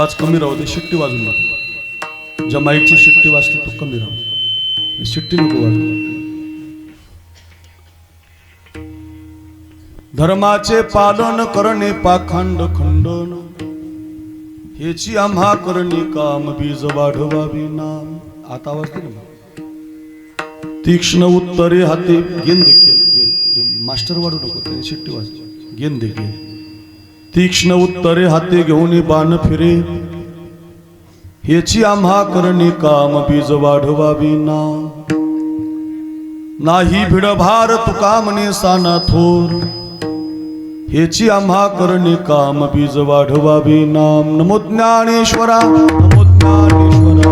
आवाज कमी राहू दे, शिट्टी वाजू नको. ज्या माईकची शिट्टी वाजते तो कमी राहू, शिट्टी नको वाजू. धर्माचे पालन करणे पाखंड खंडन, हेची आम्हा करणे काम, बीज वाढवावी नाम. आता आवाज दे ना. तीक्ष्ण उत्तरे हाती गेंद गेंद, मास्टर वाढू नको, त्याने शिट्टी वाजली. गेंद गेंद तीक्ष्ण उत्तरे हाती घेऊन बाण फिरे, हेची आम्हा करणे काम, बीज वाढवावी नाम. नाही भिडभार तुका म्हणे साना थोर, हेची आम्हा करणे काम, बीज वाढवावी नाम. नमो ज्ञानेश्वरा, नमो ज्ञानेश्वरा,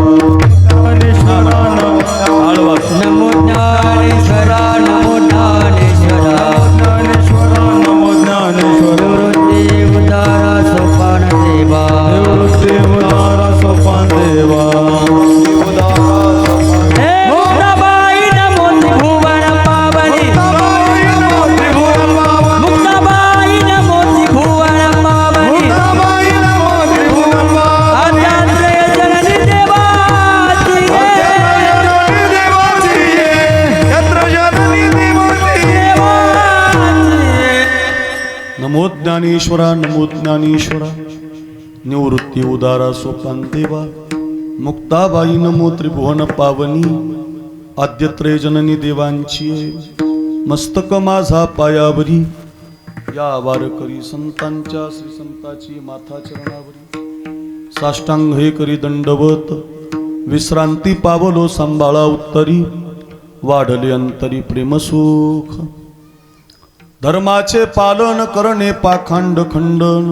नमो ज्ञानेश्वरा, नमो ज्ञानेश्वरा, ज्ञानेश्वरा, नमो ज्ञानेश्वरा. देव उदारा सोपान देवा, देव उदारा सोपान देवा. मुक्ताबाई नमो त्रिभुवन पावनी, मुक्ताबाई नमो त्रिभुवन पावनी, आचार्य जननी देवाची नमो ज्ञानेश्वरा, नमो ज्ञानेश्वरा. निवृत्ती उदारा सोपान देवा. मुक्ताबाई नमो त्रिभुवन पावनी, आद्यत्रय जननी देवांची. मस्तक माझा पायावरी, या वारकरी संतांच्या श्री संताची माथा चरणावरी. साष्टांग हे करी दंडवत, विश्रांती पावलो सांभाळा उत्तरी. वाढले अंतरी प्रेमसुख, धर्माचे पालन करणे पाखंड खंडन,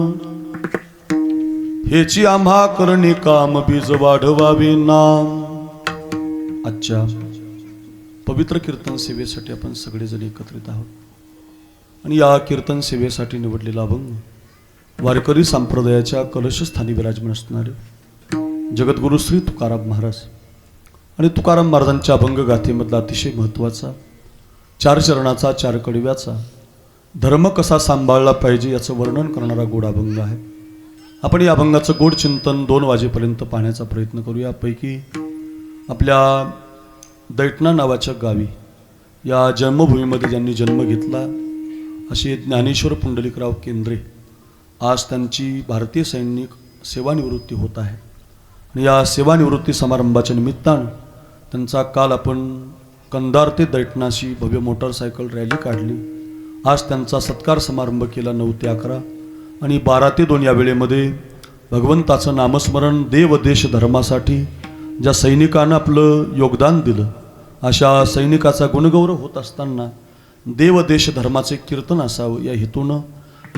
हेची आम्हा करणे काम, बीज वाढवावे नाम. आजच्या पवित्र कीर्तन सेवेसाठी आपण सगळेजण एकत्रित आहोत. आणि या कीर्तन सेवेसाठी निवडलेला अभंग वारकरी संप्रदायाच्या कलशस्थानी विराजमान असणारे जगद्गुरु श्री तुकाराम महाराज आणि तुकाराम महाराजांच्या अभंग गाथेमधला अतिशय महत्त्वाचा 4 चरणाचा 4 कडव्याचा धर्म कसा सांभाळला पाहिजे याचं वर्णन करणारा गोड अभंग आहे. आपण या अभंगाचं गोड चिंतन 2 वाजेपर्यंत पाहण्याचा प्रयत्न करू. यापैकी आपल्या दैठणा नावाच्या गावी या जन्मभूमीमध्ये ज्यांनी जन्म घेतला असे ज्ञानेश्वर पुंडलिकराव केंद्रे, आज त्यांची भारतीय सैनिक सेवानिवृत्ती होत आहे. आणि या सेवानिवृत्ती समारंभाच्या निमित्तानं त्यांचा काल आपण कंधार ते दैठणाशी भव्य मोटरसायकल रॅली काढली. आज त्यांचा सत्कार समारंभ केला 9 ते 11 आणि 12 ते 2 या वेळेमध्ये भगवंताचं नामस्मरण देव देश धर्मासाठी ज्या सैनिकांना आपलं योगदान दिलं अशा सैनिकाचा गुणगौरव होत असताना देव देश धर्माचे कीर्तन असावं या हेतूनं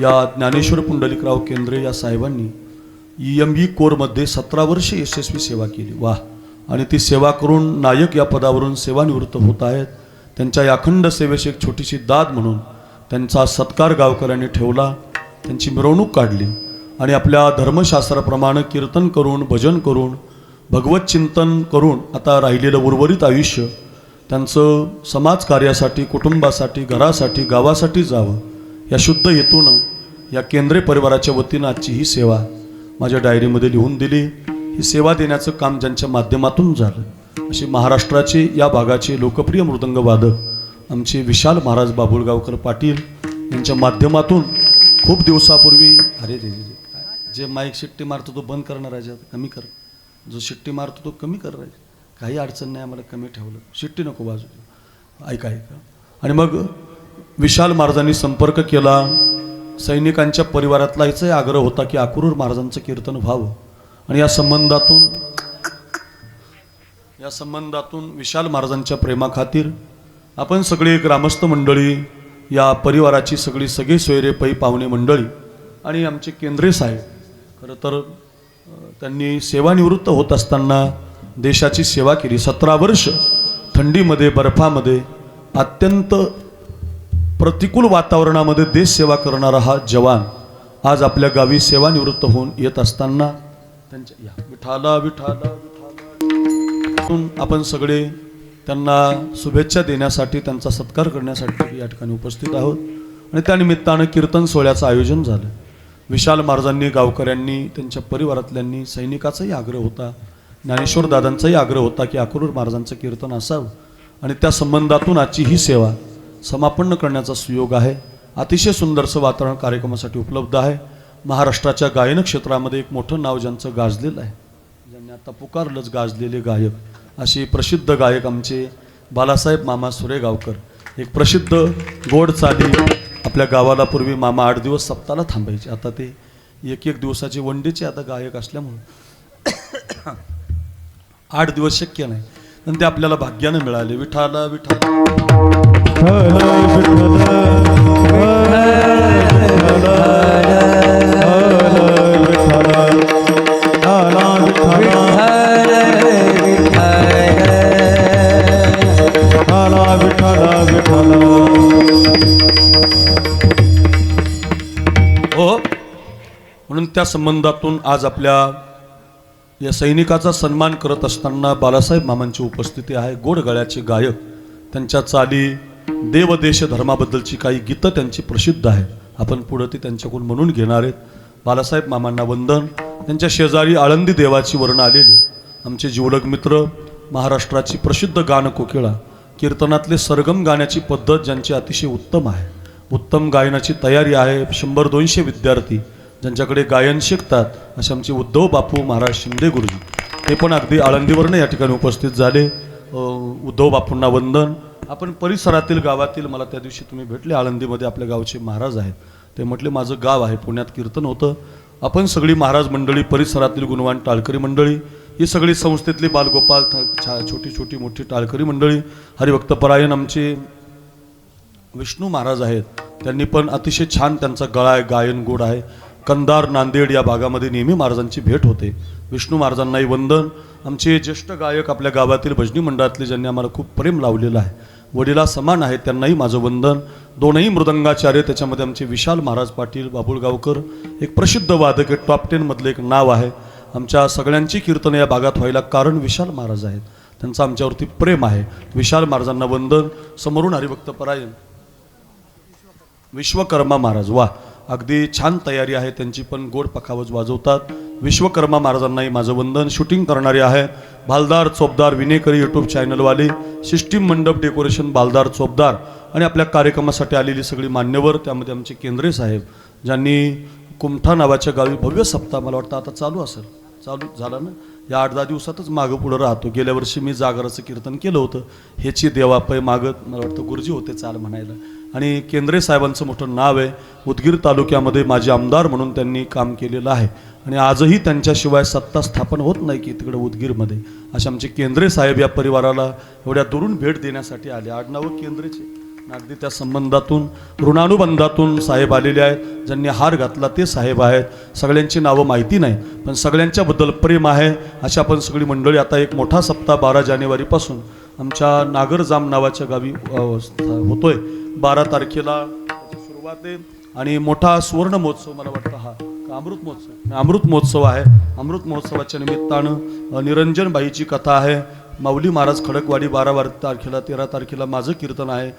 या ज्ञानेश्वर पुंडलिकराव केंद्रे या साहेबांनी EME कोरमध्ये 17 वर्षे यशस्वी सेवा केली. वाह. आणि ती सेवा करून नायक या पदावरून सेवानिवृत्त होत आहेत. त्यांच्या या अखंड सेवेची एक छोटीशी दाद म्हणून त्यांचा सत्कार गावकऱ्यांनी ठेवला, त्यांची मिरवणूक काढली आणि आपल्या धर्मशास्त्राप्रमाणे कीर्तन करून भजन करून भगवत चिंतन करून आता राहिलेलं उर्वरित आयुष्य त्यांचं समाजकार्यासाठी, कुटुंबासाठी, घरासाठी, गावासाठी जावं या शुद्ध हेतूनं या केंद्रे परिवाराच्या वतीनं आजची ही सेवा माझ्या डायरीमध्ये लिहून दिली. ही सेवा देण्याचं काम ज्यांच्या माध्यमातून झालं असे महाराष्ट्राचे या भागाचे लोकप्रिय मृदंगवादक आमचे विशाल महाराज बाबुळगावकर पाटील यांच्या माध्यमातून खूप दिवसापूर्वी अरे जे माईक शिट्टी मारतो तो बंद करणार आहे, कमी कर. जो शिट्टी मारतो तो कमी कर. काही अडचण नाही, आम्हाला कमी ठेवलं, शिट्टी नको बाजू. ऐका. आणि मग विशाल महाराजांनी संपर्क केला. सैनिकांच्या परिवारातला याचाही आग्रह होता की अक्रूर महाराजांचं कीर्तन व्हावं. आणि या संबंधातून विशाल महाराजांच्या प्रेमाखातीर आपण सगळे ग्रामस्थ मंडळी, या परिवाराची सगळी सगळे सोयरे पै पाहुणे मंडळी आणि आमचे केंद्रे साहेब, खरं तर त्यांनी सेवानिवृत्त होत असताना देशाची सेवा केली. 17 वर्ष थंडीमध्ये, बर्फामध्ये, अत्यंत प्रतिकूल वातावरणामध्ये देश सेवा करणारा हा जवान आज आपल्या गावी सेवानिवृत्त होऊन येत असताना त्यांच्या विठाला आपण सगळे त्यांना शुभेच्छा देण्यासाठी, त्यांचा सत्कार करण्यासाठी या ठिकाणी उपस्थित आहोत. आणि त्यानिमित्तानं कीर्तन सोहळ्याचं आयोजन झालं. विशाल महाराजांनी, गावकऱ्यांनी, त्यांच्या परिवारातल्यांनी, सैनिकाचाही आग्रह होता, ज्ञानेश्वर दादांचाही आग्रह होता की अक्रूर महाराजांचं कीर्तन असावं आणि त्या संबंधातून आजची ही सेवा समापन्न करण्याचा सुयोग आहे. अतिशय सुंदरसं वातावरण कार्यक्रमासाठी उपलब्ध आहे. महाराष्ट्राच्या गायन क्षेत्रामध्ये एक मोठं नाव ज्यांचं गाजलेलं आहे, ज्यांनी आता पुकारलंच गाजलेले गायक, असे प्रसिद्ध गायक आमचे बालासाहेब मामा सुरेगावकर. एक प्रसिद्ध गोड चाली. आपल्या गावाला पूर्वी मामा 8 दिवस सप्ताहाला थांबायचे, आता ते एक दिवसाचे वनडेचे आता गायक असल्यामुळे 8 दिवस शक्य नाही, आणि ते आपल्याला भाग्यानं मिळाले. विठाला हो, म्हणून त्या संबंधातून आज आपल्या या सैनिकाचा सन्मान करत असताना बालासाहेब मामांची उपस्थिती आहे. गोड गळ्याचे गायक, त्यांच्या चाली, देव देश धर्माबद्दलची काही गीतं त्यांची प्रसिद्ध आहे. आपण पुढं ती त्यांच्याकडून म्हणून घेणार आहेत. बालासाहेब मामांना वंदन. त्यांच्या शेजारी आळंदी देवाची वर्ण आलेले आमचे जिवलग मित्र, महाराष्ट्राची प्रसिद्ध गान कोकिळा, कीर्तनातले सरगम गाण्याची पद्धत ज्यांची अतिशय उत्तम आहे, उत्तम गायनाची तयारी आहे. 100-200 विद्यार्थी ज्यांच्याकडे गायन शिकतात असे आमचे उद्धव बापू महाराज शिंदे गुरुजी, ते पण अगदी आळंदीवरनं या ठिकाणी उपस्थित झाले. उद्धव बापूंना वंदन. आपण परिसरातील गावातील, मला त्या दिवशी तुम्ही भेटले आळंदीमध्ये, आपल्या गावचे महाराज आहेत. ते म्हटले माझं गाव आहे, पुण्यात कीर्तन होतं. आपण सगळी महाराज मंडळी, परिसरातील गुणवान टाळकरी मंडळी, ही सगळी संस्थेतली बालगोपाल, छोटी छोटी मोठी टाळकरी मंडळी, हरिभक्तपरायण आमचे विष्णू महाराज आहेत, त्यांनी पण अतिशय छान त्यांचा गळा आहे, गायन गोड आहे. कंधार, नांदेड या भागामध्ये नेहमी महाराजांची भेट होते. विष्णू महाराजांनाही वंदन. आमचे ज्येष्ठ गायक आपल्या गावातील भजनी मंडळातले, ज्यांनी आम्हाला खूप प्रेम लावलेलं आहे, वडिला समान आहे, त्यांनाही माझं वंदन. दोनही मृदंगाचार्य, त्याच्यामध्ये आमचे विशाल महाराज पाटील बाबुळगावकर, एक प्रसिद्ध वादक, एक टॉप 10 मधलं एक नाव आहे. आमच्या सगळ्यांची कीर्तन या भागात व्हायला कारण विशाल महाराज आहेत, त्यांचं आमच्यावरती प्रेम आहे. विशाल महाराजांना वंदन. समोरून हरिभक्तपरायण विश्वकर्मा महाराज, वा, अगदी छान तयारी आहे त्यांची, पण गोड पखावज वाजवतात. विश्वकर्मा महाराजांनाही माझं वंदन. शूटिंग करणारे आहेत भालदार चोपदार विनेकरी, यूट्यूब चॅनलवाले, सिस्टीम मंडप डेकोरेशन भालदार चोपदार, आणि आपल्या कार्यक्रमासाठी आलेली सगळी मान्यवर, त्यामध्ये आमचे केंद्रे साहेब, ज्यांनी कुमठा नावाच्या गावी भव्य सप्ताह, मला वाटतं आता चालू असेल, चालू झाला ना, या 8-10 दिवसातच मागं पुढं राहतो. गेल्या वर्षी मी जागराचं कीर्तन केलं होतं, ह्याची देवापय मागत, मला वाटतं गुरुजी होते चाल म्हणायला. आणि केंद्रे साहेबांचं मोठं नाव आहे. उदगीर तालुक्यामध्ये माझे आमदार म्हणून त्यांनी काम केलेलं आहे, आणि आजही त्यांच्याशिवाय सत्ता स्थापन होत नाही की तिकडे उदगीरमध्ये. असे आमचे केंद्रे साहेब या परिवाराला एवढ्या दुरून भेट देण्यासाठी आले. आडनावं केंद्रेचे, अगदी त्या संबंधातून, ऋणानुबंधातून साहेब आलेले आहेत. ज्यांनी हार घातला ते साहेब आहेत. सगळ्यांची नावं माहिती नाही, पण सगळ्यांच्याबद्दल प्रेम आहे. अशा आपण सगळी मंडळी. आता एक मोठा सप्ताह 12 जानेवारीपासून आमच्या नागरजाम नावाच्या गावी होतोय. 12 तारखेला सुरुवात आहे, आणि मोठा सुवर्ण महोत्सव, मला वाटतं हा अमृत महोत्सव आहे. अमृत महोत्सवाच्या निमित्तानं निरंजनबाईची कथा आहे. माऊली महाराज खडकवाडी 12 तारखेला, 13 तारखेला माझं कीर्तन आहे,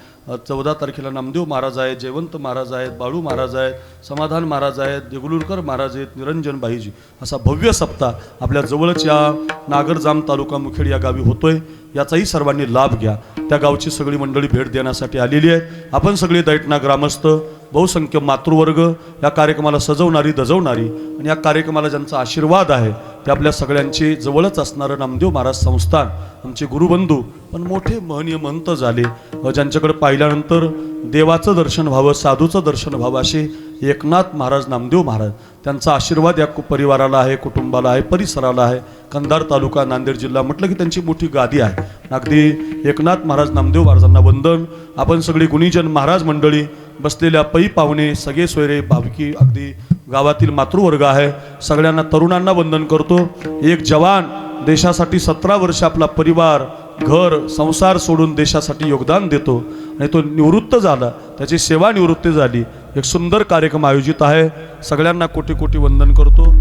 14 तारखेला नामदेव महाराज आहेत, जयवंत महाराज आहेत, बाळू महाराज आहेत, समाधान महाराज आहेत, देगलूरकर महाराज आहेत, निरंजनबाईजी. असा भव्य सप्ताह आपल्या जवळच या नागरजाम तालुका मुखेड या गावी होतोय. याचाही सर्वांनी लाभ घ्या. त्या गावची सगळी मंडळी भेट देण्यासाठी आलेली आहे. आपण सगळे दैठणा ग्रामस्थ, बहुसंख्य मातृवर्ग, या कार्यक्रमाला सजवणारी, दजवणारी, आणि या कार्यक्रमाला ज्यांचा आशीर्वाद आहे ते आपल्या सगळ्यांचे जवळच असणारं नामदेव महाराज संस्थान, आमचे गुरुबंधू, पण मोठे महनीय महंत झाले, ज्यांच्याकडे पाहिल्यानंतर देवाचं दर्शन व्हावं, साधूचं दर्शन व्हावं, असे एकनाथ महाराज नामदेव महाराज, त्यांचा आशीर्वाद या परिवाराला आहे, कुटुंबाला आहे, परिसराला आहे. कंधार तालुका, नांदेड जिल्हा म्हटलं की त्यांची मोठी गादी आहे. अगदी एकनाथ महाराज नामदेव महाराजांना वंदन. आपण सगळी गुणीजन महाराज मंडळी, बसलेल्या पै पाहुणे, सगळे सोयरे, भाविकी, अगदी गावातील मातृवर्ग आहे, सगळ्यांना, तरुणांना वंदन करतो. एक जवान देशासाठी 17 वर्ष आपला परिवार, घर, संसार सोडून देशासाठी योगदान देतो, आणि तो निवृत्त झाला, त्याची सेवानिवृत्ती झाली. एक सुंदर कार्यक्रम आयोजित आहे. सगळ्यांना कोटी कोटी वंदन करतो.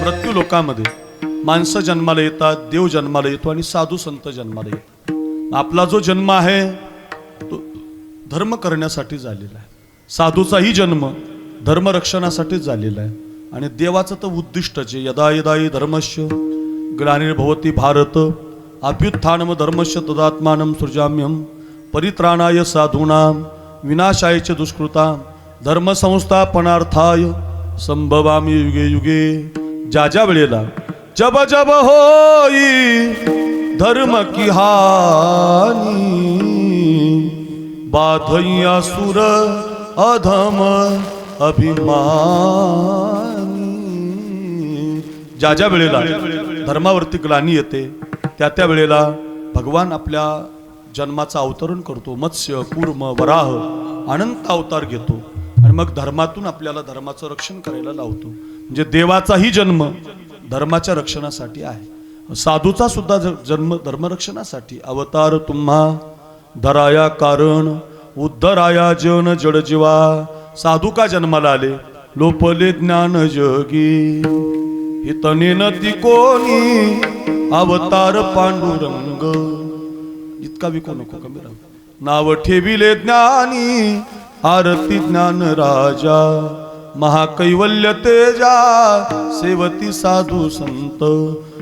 मृत्यू लोकांमध्ये माणसं जन्माला येतात, देव जन्माला येतो आणि साधू संत जन्माला येतात. आपला जो जन्म आहे तो धर्म करण्यासाठी झालेला आहे. साधूचाही जन्म धर्मरक्षणासाठी झालेला आहे. आणि देवाचं तर उद्दिष्टच आहे, यदा यदा हि धर्मस्य ग्लानिर्भवति भारत अभ्युत्थानम धर्मस्य तदात्मानं सृजाम्यहं परित्राणाय साधूनां विनाशाय च दुष्कृतां धर्मसंस्थापनार्थाय संभवामि युगे युगे. ज्या ज्या वेळेला जब जब होई धर्म की हानी बाधैया सुर अधम अभिमानी. ज्या ज्या वेळेला धर्मावरती ग्लानी येते त्या वेळेला भगवान आपल्या जन्माचा अवतरण करतो. मत्स्य कूर्म वराह अनंत अवतार घेतो आणि मग धर्मातून आपल्याला धर्माचं रक्षण करायला लावतो. म्हणजे देवाचाही जन्म धर्माच्या रक्षणासाठी आहे. साधूचा सुद्धा जन्म धर्मरक्षणासाठी. अवतार तुम्हा धराया कारण उद्धराया जन जड जीवा. साधू का जन्माला आले? लोपले ज्ञान जगी हितने न ती कोणी अवतार पांडुरंग. इतका विको नको, कमी राहू. नाव ठेविले ज्ञानी आरती ज्ञान राजा महाकैवल्य तेजा सेवती साधू संत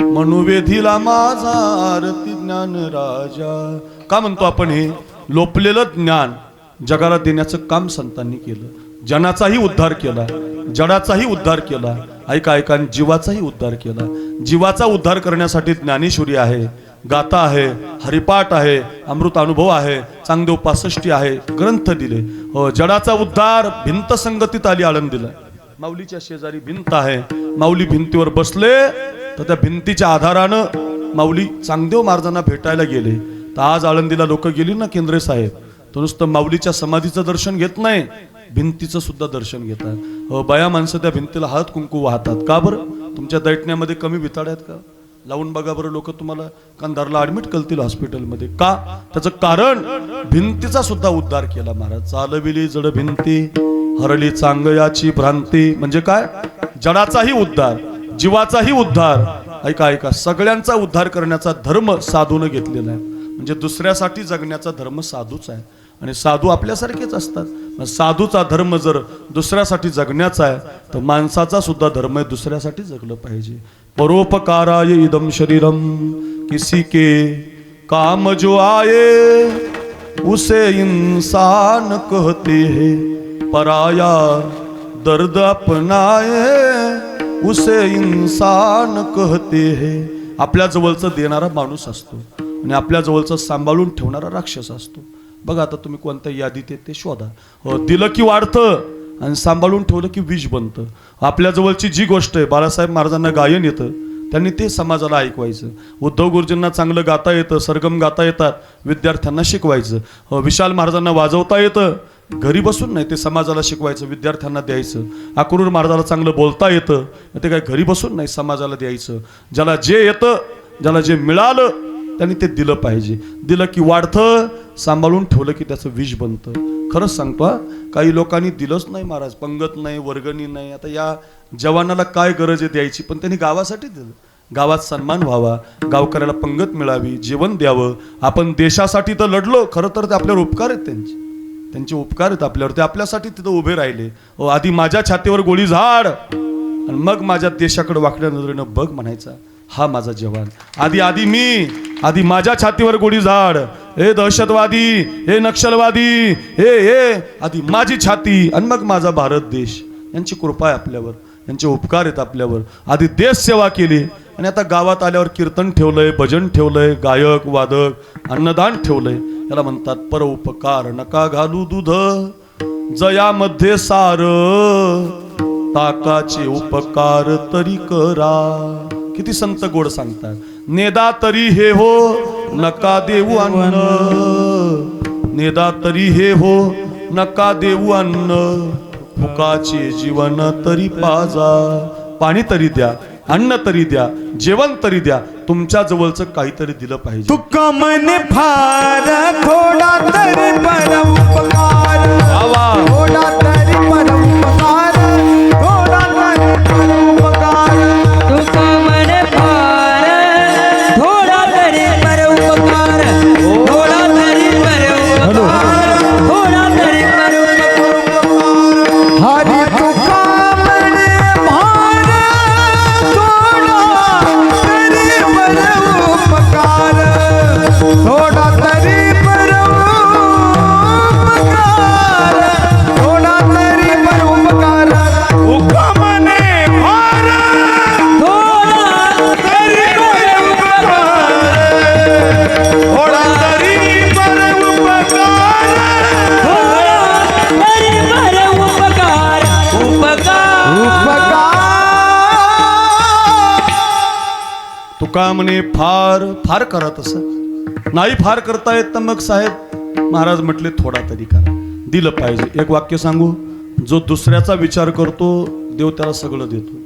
मनुवेधीला माझा आरती ज्ञान राजा. का म्हणतो आपण हे? लोपलेलं ज्ञान जगाला देण्याचं काम संतांनी केलं. जनाचाही उद्धार केला, जडाचाही उद्धार केला, ऐका ऐका, जीवाचाही उद्धार केला. जीवाचा उद्धार करण्यासाठी ज्ञानेश्वरी आहे, गाथा आहे, हरिपाठ आहे, अमृत अनुभव आहे, चांगदेव 65 आहे, ग्रंथ दिले. जडाचा उद्धार भिंत संगतीत आली आळंदीला. माऊलीच्या शेजारी भिंत आहे, माऊली भिंतीवर बसले तर त्या भिंतीच्या आधारानं माऊली चांगदेव महाराजांना भेटायला गेले. तर आज आळंदीला लोक गेली ना केंद्रे साहेब, तर नुसतं माऊलीच्या समाधीचं दर्शन घेत नाही, भिंतीचं सुद्धा दर्शन घेतात. बाया माणसं त्या भिंतीला हळद कुंकू वाहतात. का बरं? तुमच्या दैठण्यामध्ये कमी भिताड आहेत का? लावून बघा बरं, लोक तुम्हाला कंधारला ऍडमिट करतील हॉस्पिटलमध्ये. का? त्याचं कारण भिंतीचा सुद्धा उद्धार केला महाराज. चालविली जड भिंती हरली चांगयाची भ्रांती. म्हणजे काय? जडाचाही उद्धार, जीवाचाही उद्धार, ऐका ऐका, सगळ्यांचा उद्धार करण्याचा धर्म साधून घेतलेला आहे. म्हणजे दुसऱ्यासाठी जगण्याचा धर्म साधूच आहे. आणि साधू आपल्यासारखेच असतात. साधूचा धर्म जर दुसऱ्यासाठी जगण्याचा आहे तर माणसाचा सुद्धा धर्म आहे, दुसऱ्यासाठी जगलं पाहिजे. परोपकाराय इदम शरीरम किसी के काम जो आए उसे इंसान कहते हैं. पराया दर्द अपनाए उसे इंसान कहते हैं. आपल्या जवळचं देणारा माणूस असतो आणि आपल्या जवळचं सांभाळून ठेवणारा राक्षस असतो. बघा आता तुम्ही कोणत्या यादीत ते शोधा. दिलं की वाढतं आणि सांभाळून ठेवलं की विष बनतं. आपल्या जवळची जी गोष्ट आहे, बाळासाहेब महाराजांना गायन येतं, त्यांनी ते समाजाला ऐकवायचं. उद्धव गुरुजींना चांगलं गाता येतं, सरगम गाता येतात, विद्यार्थ्यांना शिकवायचं. विशाल महाराजांना वाजवता येतं, घरी बसून नाही, ते समाजाला शिकवायचं, विद्यार्थ्यांना द्यायचं. अक्रूर महाराजाला चांगलं बोलता येतं, ते काय घरी बसून नाही, समाजाला द्यायचं. ज्याला जे येतं, ज्याला जे मिळालं त्यांनी ते दिलं पाहिजे. दिलं की वाढतं, सांभाळून ठेवलं की त्याचं विष बनतं. खरंच सांगतो, काही लोकांनी दिलंच नाही महाराज, पंगत नाही, वर्गणी नाही. आता या जवानाला काय गरज आहे द्यायची, पण त्यांनी गावासाठी दिलं. गावात सन्मान व्हावा, गावकऱ्याला पंगत मिळावी, जेवण द्यावं. आपण देशासाठी तर लढलो, खरं तर ते आपल्यावर उपकार आहेत, त्यांचे उपकार आहेत आपल्यावर. ते आपल्यासाठी तिथं उभे राहिले. आधी माझ्या छातीवर गोळी झाड आणि मग माझ्या देशाकडे वाकड्या नजरेनं बघ म्हणायचा, हा माझा जवान. आधी माझ्या छातीवर गोळी झाड, हे दहशतवादी, हे नक्षलवादी, हे आधी माझी छाती आणि मग माझा भारत देश. यांची कृपा आहे आपल्यावर, यांचे उपकार आहेत आपल्यावर. आधी देश सेवा केली आणि आता गावात आल्यावर कीर्तन ठेवलंय, भजन ठेवलंय, गायक वादक, अन्नदान ठेवलंय. याला म्हणतात परोपकार. नका घालू दूध जयामध्ये सार, ताकाचे उपकार तरी करा. किती संत गोड सांगतात. नेदा तरी हे हो नका देऊ अन्न, नेदा तरी हे हो नका देऊ अन्न, फुकाचे जीवन तरी पाजा. पाणी तरी द्या, अन्न तरी द्या, जेवण तरी द्या, तुमच्या जवळचं काहीतरी दिलं पाहिजे. तुका मन फार थोडा तरी परोपकार, थोडा तरी परोपकार, थोडा तरी परोपकार. तुका मन फार तुका म्हणे फार फार करा तसं नाही फार करता येत तर मग साहेब महाराज म्हटले थोडा तरी करा दिलं पाहिजे. एक वाक्य सांगू, जो दुसऱ्याचा विचार करतो देव त्याला सगळं देतो.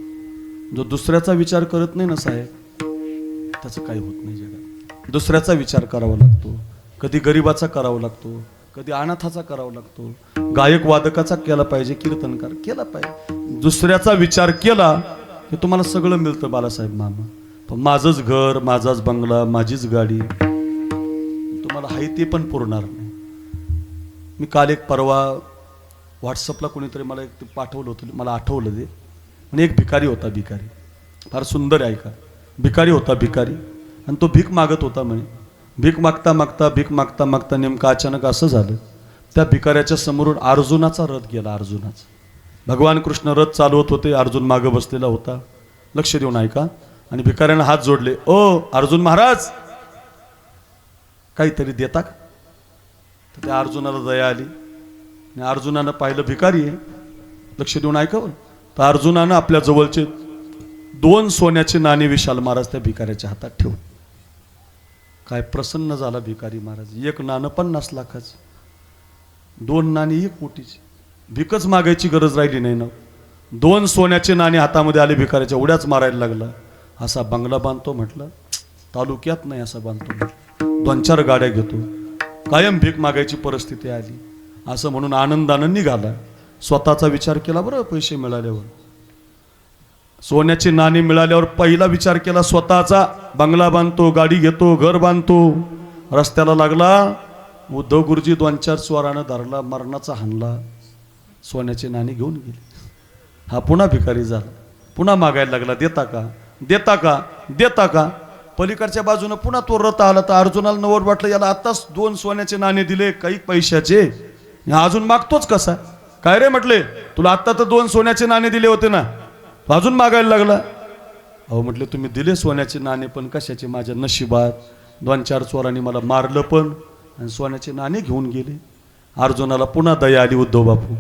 जो दुसऱ्याचा विचार करत नाही ना साहेब त्याचं काही होत नाही जगात. दुसऱ्याचा विचार करावा लागतो, कधी गरिबाचा करावा लागतो, कधी अनाथाचा करावा लागतो, गायक वादकाचा केला पाहिजे, कीर्तनकार केला पाहिजे. दुसऱ्याचा विचार केला की तुम्हाला सगळं मिळतं बालासाहेब मामा. पण माझंच घर, माझाच बंगला, माझीच गाडी तुम्हाला आहे ते पण पुरणार नाही. मी काल एक परवा व्हॉट्सअपला कोणीतरी मला एक ते पाठवलं होतं, मला आठवलं ते. आणि एक भिकारी होता, भिकारी फार सुंदर आहे का, भिकारी होता भिकारी. आणि तो भीक मागत होता म्हणे. भीक मागता मागता भीक मागता मागता नेमकं अचानक असं झालं, त्या भिकाऱ्याच्या समोरून अर्जुनाचा रथ गेला. अर्जुनाचा भगवान कृष्ण रथ चालवत होते, अर्जुन मागं बसलेला होता. लक्ष देऊन ऐका. आणि भिकाऱ्यानं हात जोडले, ओ अर्जुन महाराज काहीतरी देता का. तर त्या अर्जुनाला दया आली आणि अर्जुनानं पाहिलं भिकारी आहे. लक्ष देऊन ऐकावं. तर अर्जुनानं आपल्या जवळचे 2 सोन्याचे नाणे विशाल महाराज त्या भिकाऱ्याच्या हातात ठेवून काय प्रसन्न झाला भिकारी महाराज. एक नाणं 50 लाखाचं, 2 नाणी 1 कोटीची. भिकच मागायची गरज राहिली नाही ना. 2 सोन्याचे नाणे हातामध्ये आले भिकाऱ्याच्या, उड्याच मारायला लागला. असा बंगला बांधतो म्हटलं, तालुक्यात नाही असा बांधतो म्हटलं, 2-4 गाड्या घेतो, कायम भीक मागायची परिस्थिती आली असं म्हणून आनंदानं निघाला. स्वतःचा विचार केला बरं. पैसे मिळाल्यावर, सोन्याचे नाणे मिळाल्यावर पहिला विचार केला स्वतःचा. बंगला बांधतो, गाडी घेतो, घर बांधतो. रस्त्याला लागला, उद्धव गुरुजी 2-4 स्वारानं धरला, मरणाचा हाणला, सोन्याचे नाणे घेऊन गेले. हा पुन्हा भिकारी झाला, पुन्हा मागायला लागला, देता का देता का देता का. पलीकडच्या बाजूनं पुन्हा तो रथ आला. तर अर्जुनाला नवड वाटलं, याला आताच 2 सोन्याचे नाणे दिले, काही पैशाचे, अजून मागतोच कसा. काय रे म्हटले, तुला आत्ता तर 2 सोन्याचे नाणे दिले होते ना, अजून मागायला लागला. अहो म्हटले तुम्ही दिले सोन्याचे नाणे, पण कशाचे, माझ्या नशिबात 2-4 चोरांनी मला मारलं पण आणि सोन्याचे नाणे घेऊन गेले. अर्जुनाला पुन्हा दया आली, उद्धव बापू,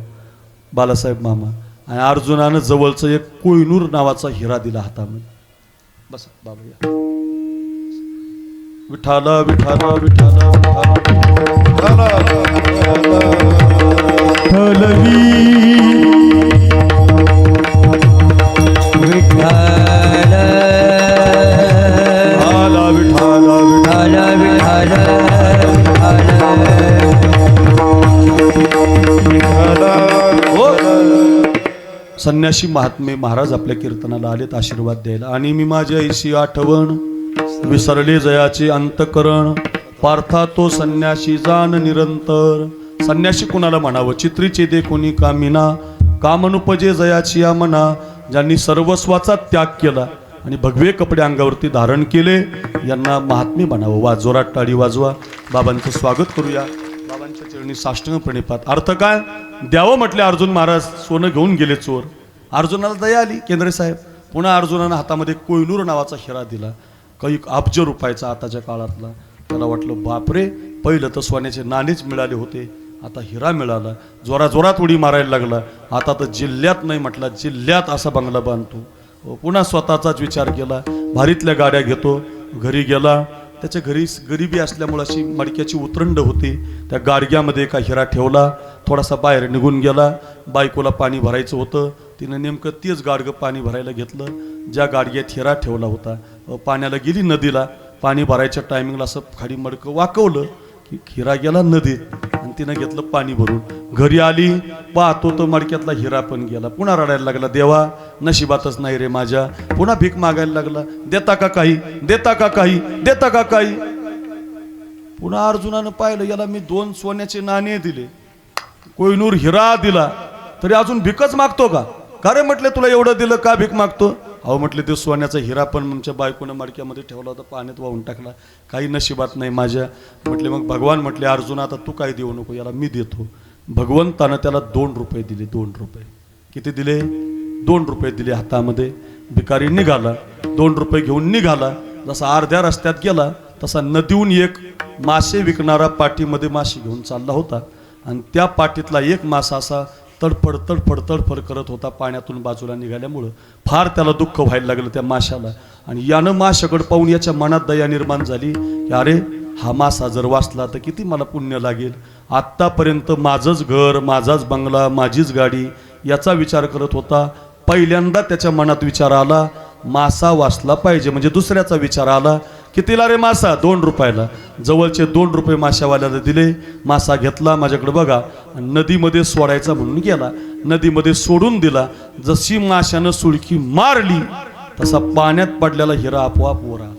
बालासाहेब मामा. आणि अर्जुनानं जवळचं एक कोहिनूर नावाचा हिरा दिला हातामध्ये. बस बाबा या. विठाला विठाला विठाला विठाला विठाला विठाला विठाला विठाला संन्यासी महात्मे महाराज आपल्या कीर्तनाला आलेत आशीर्वाद द्यायला. आणि मी माझ्या ऐशी आठवण विसरले जयाचे अंतकरण, पार्था तो संन्यासी जाण निरंतर. संन्यासी कुणाला म्हणावं, चित्रीचे दे कोणी कामिना, कामनुपजे जयाची या मना. ज्यांनी सर्वस्वाचा त्याग केला आणि भगवे कपडे अंगावरती धारण केले, यांना महात्मे म्हणावं. वा जोरात टाळी वाजवा, बाबांचं स्वागत करूया. बाबांच्या चरणी साष्टांग प्रणिपात. अर्थ काय, द्यावं म्हटले अर्जुन महाराज, सोनं घेऊन गेले चोर. अर्जुनाला दया आली, केंद्रे साहेब. पुन्हा अर्जुनानं हातामध्ये कोहिनूर नावाचा हिरा दिला, काही अब्ज रुपयाचा आताच्या काळातला. त्याला वाटलं बापरे, पहिलं तर सोन्याचे नाणेच मिळाले होते, आता हिरा मिळाला. जोराजोरात उडी मारायला लागला. आता तर जिल्ह्यात नाही म्हटला, जिल्ह्यात असा बंगला बांधतो. पुन्हा स्वतःचाच विचार केला, भारीतल्या गाड्या घेतो. घरी गेला, त्याच्या घरी गरिबी असल्यामुळे अशी मडक्याची उतरंड होती. त्या गाडग्यामध्ये एका हिरा ठेवला, थोडासा बाहेर निघून गेला. बायकोला पाणी भरायचं होतं, तिनं नेमकं तेच गाडगं पाणी भरायला घेतलं ज्या गाडग्यात हिरा ठेवला होता. पाण्याला गेली नदीला, पाणी भरायच्या टायमिंगला असं खाली मडकं वाकवलं की हिरा गेला नदीत आणि तिनं घेतलं पाणी भरून. घरी आली, पाहतो तर मडक्यातला हिरा पण गेला. पुन्हा रडायला लागला, देवा नशिबातच नाही रे माझ्या. पुन्हा भीक मागायला लागला, देता का काही, देता का काही, देता का काही. पुन्हा अर्जुनानं पाहिलं, याला मी 2 सोन्याचे नाणे दिले, कोहिनूर हिरा दिला, तरी अजून भीकच मागतो का. का रे म्हटले, तुला एवढं दिलं का भीक मागतो. अहो म्हटले, ते सोन्याचा हिरा पण आमच्या बायकोनं मडक्यामध्ये ठेवला होता, पाण्यात वाहून टाकला, काही नशिबात नाही माझ्या. म्हटले मग भगवान म्हटले, अर्जुन आता तू काय देऊ नको, याला मी देतो. भगवंतानं त्याला 2 रुपये दिले. 2 रुपये किती दिले, 2 रुपये दिले हातामध्ये. भिकारी निघाला, 2 रुपये घेऊन निघाला. जसा अर्ध्या रस्त्यात गेला तसा नदीहून एक मासे विकणारा पाठीमध्ये मासे घेऊन चालला होता. आणि त्या पाठीतला एक मासा असा तडफड तडफड तडफड करत होता पाण्यातून बाजूला निघाल्यामुळं. फार त्याला दुःख व्हायला लागलं त्या माशाला. आणि यानं माशाकडे पाहून याच्या मनात दया निर्माण झाली की अरे हा मासा जर वाचला तर किती मला पुण्य लागेल. आत्तापर्यंत माझंच घर, माझाच बंगला, माझीच गाडी याचा विचार करत होता. पहिल्यांदा त्याच्या मनात विचार आला मासा वाचला पाहिजे. म्हणजे दुसऱ्याचा विचार आला. कितीला रे मासा? 2 रुपयाला. जवळचे 2 रुपये माशावाल्याला दिले. मासा घेतला, माझ्याकडे बघा, नदीमध्ये सोडायचा म्हणून गेला. नदीमध्ये सोडून दिला. जशी माशानं सुळकी मारली तसा पाण्यात पडलेला हिरा आपोआप वर आला.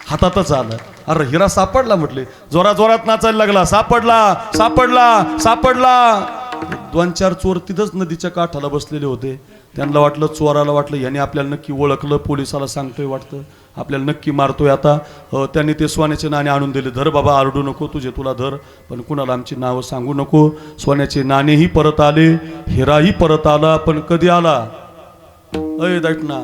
हातातच आला. अरे हिरा सापडला म्हटले. जोरात जोरात नाचायला लागला. सापडला सापडला सापडला. 2-4 चोर तिथंच नदीच्या काठाला बसलेले होते. त्यांना वाटलं, चोराला वाटलं याने आपल्याला नक्की ओळखलं, पोलिसाला सांगतोय वाटतं, आपल्याला नक्की मारतोय आता. त्यांनी ते सोन्याचे नाणे आणून दिले. धर बाबा, आरडू नको, तुझे तुला धर, पण कुणाला आमची नावं सांगू नको. सोन्याचे नाणेही परत आले, हिराही परत आला. पण कधी आला? अय दैटना,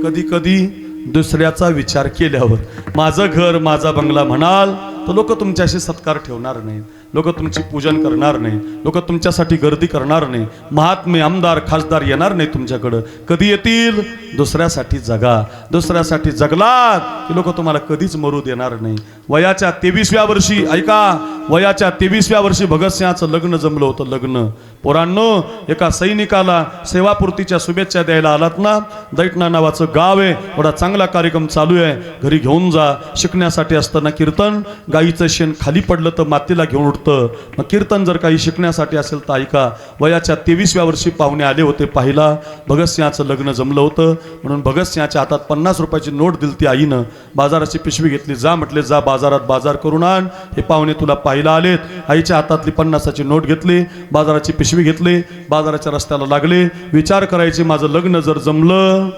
कधी कधी दुसऱ्याचा विचार केल्यावर. माझं घर, माझा बंगला म्हणाल तर लोक तुमच्याशी सत्कार ठेवणार नाहीत, लोक तुमची पूजन करणार नाही, लोक तुमच्यासाठी गर्दी करणार नाही, महात्मे आमदार खासदार येणार नाही तुमच्याकडं. कधी येतील? दुसऱ्यासाठी जगा. दुसऱ्यासाठी जगलात की लोक तुम्हाला कधीच मरू देणार नाही. वयाच्या 23व्या वर्षी, ऐका, वयाच्या 23व्या वर्षी भगतसिंहाचं लग्न जमलं होतं. लग्न पोरांनो, एका सैनिकाला सेवापूर्तीच्या शुभेच्छा द्यायला आलात ना, दैटना नावाचं गाव आहे, एवढा चांगला कार्यक्रम चालू आहे, घरी घेऊन जा. शिकण्यासाठी असताना कीर्तन, गाईचं शेण खाली पडलं तर मातीला घेऊन उठतं. मग कीर्तन जर काही शिकण्यासाठी असेल तर ऐका. वयाच्या 23व्या वर्षी पाहुणे आले होते पाहिला. भगतसिंहाचं लग्न जमलं होतं म्हणून भगतसिंहाच्या हातात 50 रुपयाची नोट दिली ती आईनं. बाजाराची पिशवी घेतली. जा म्हटले, जा बाजारात बाजार करून आण, हे पाहुणे तुला पाहायला आलेत. आईच्या हातातली 50ची नोट घेतली, बाजाराची पिशवी घेतली, बाजाराच्या रस्त्याला लागले. विचार करायचे, माझं लग्न जर जमलं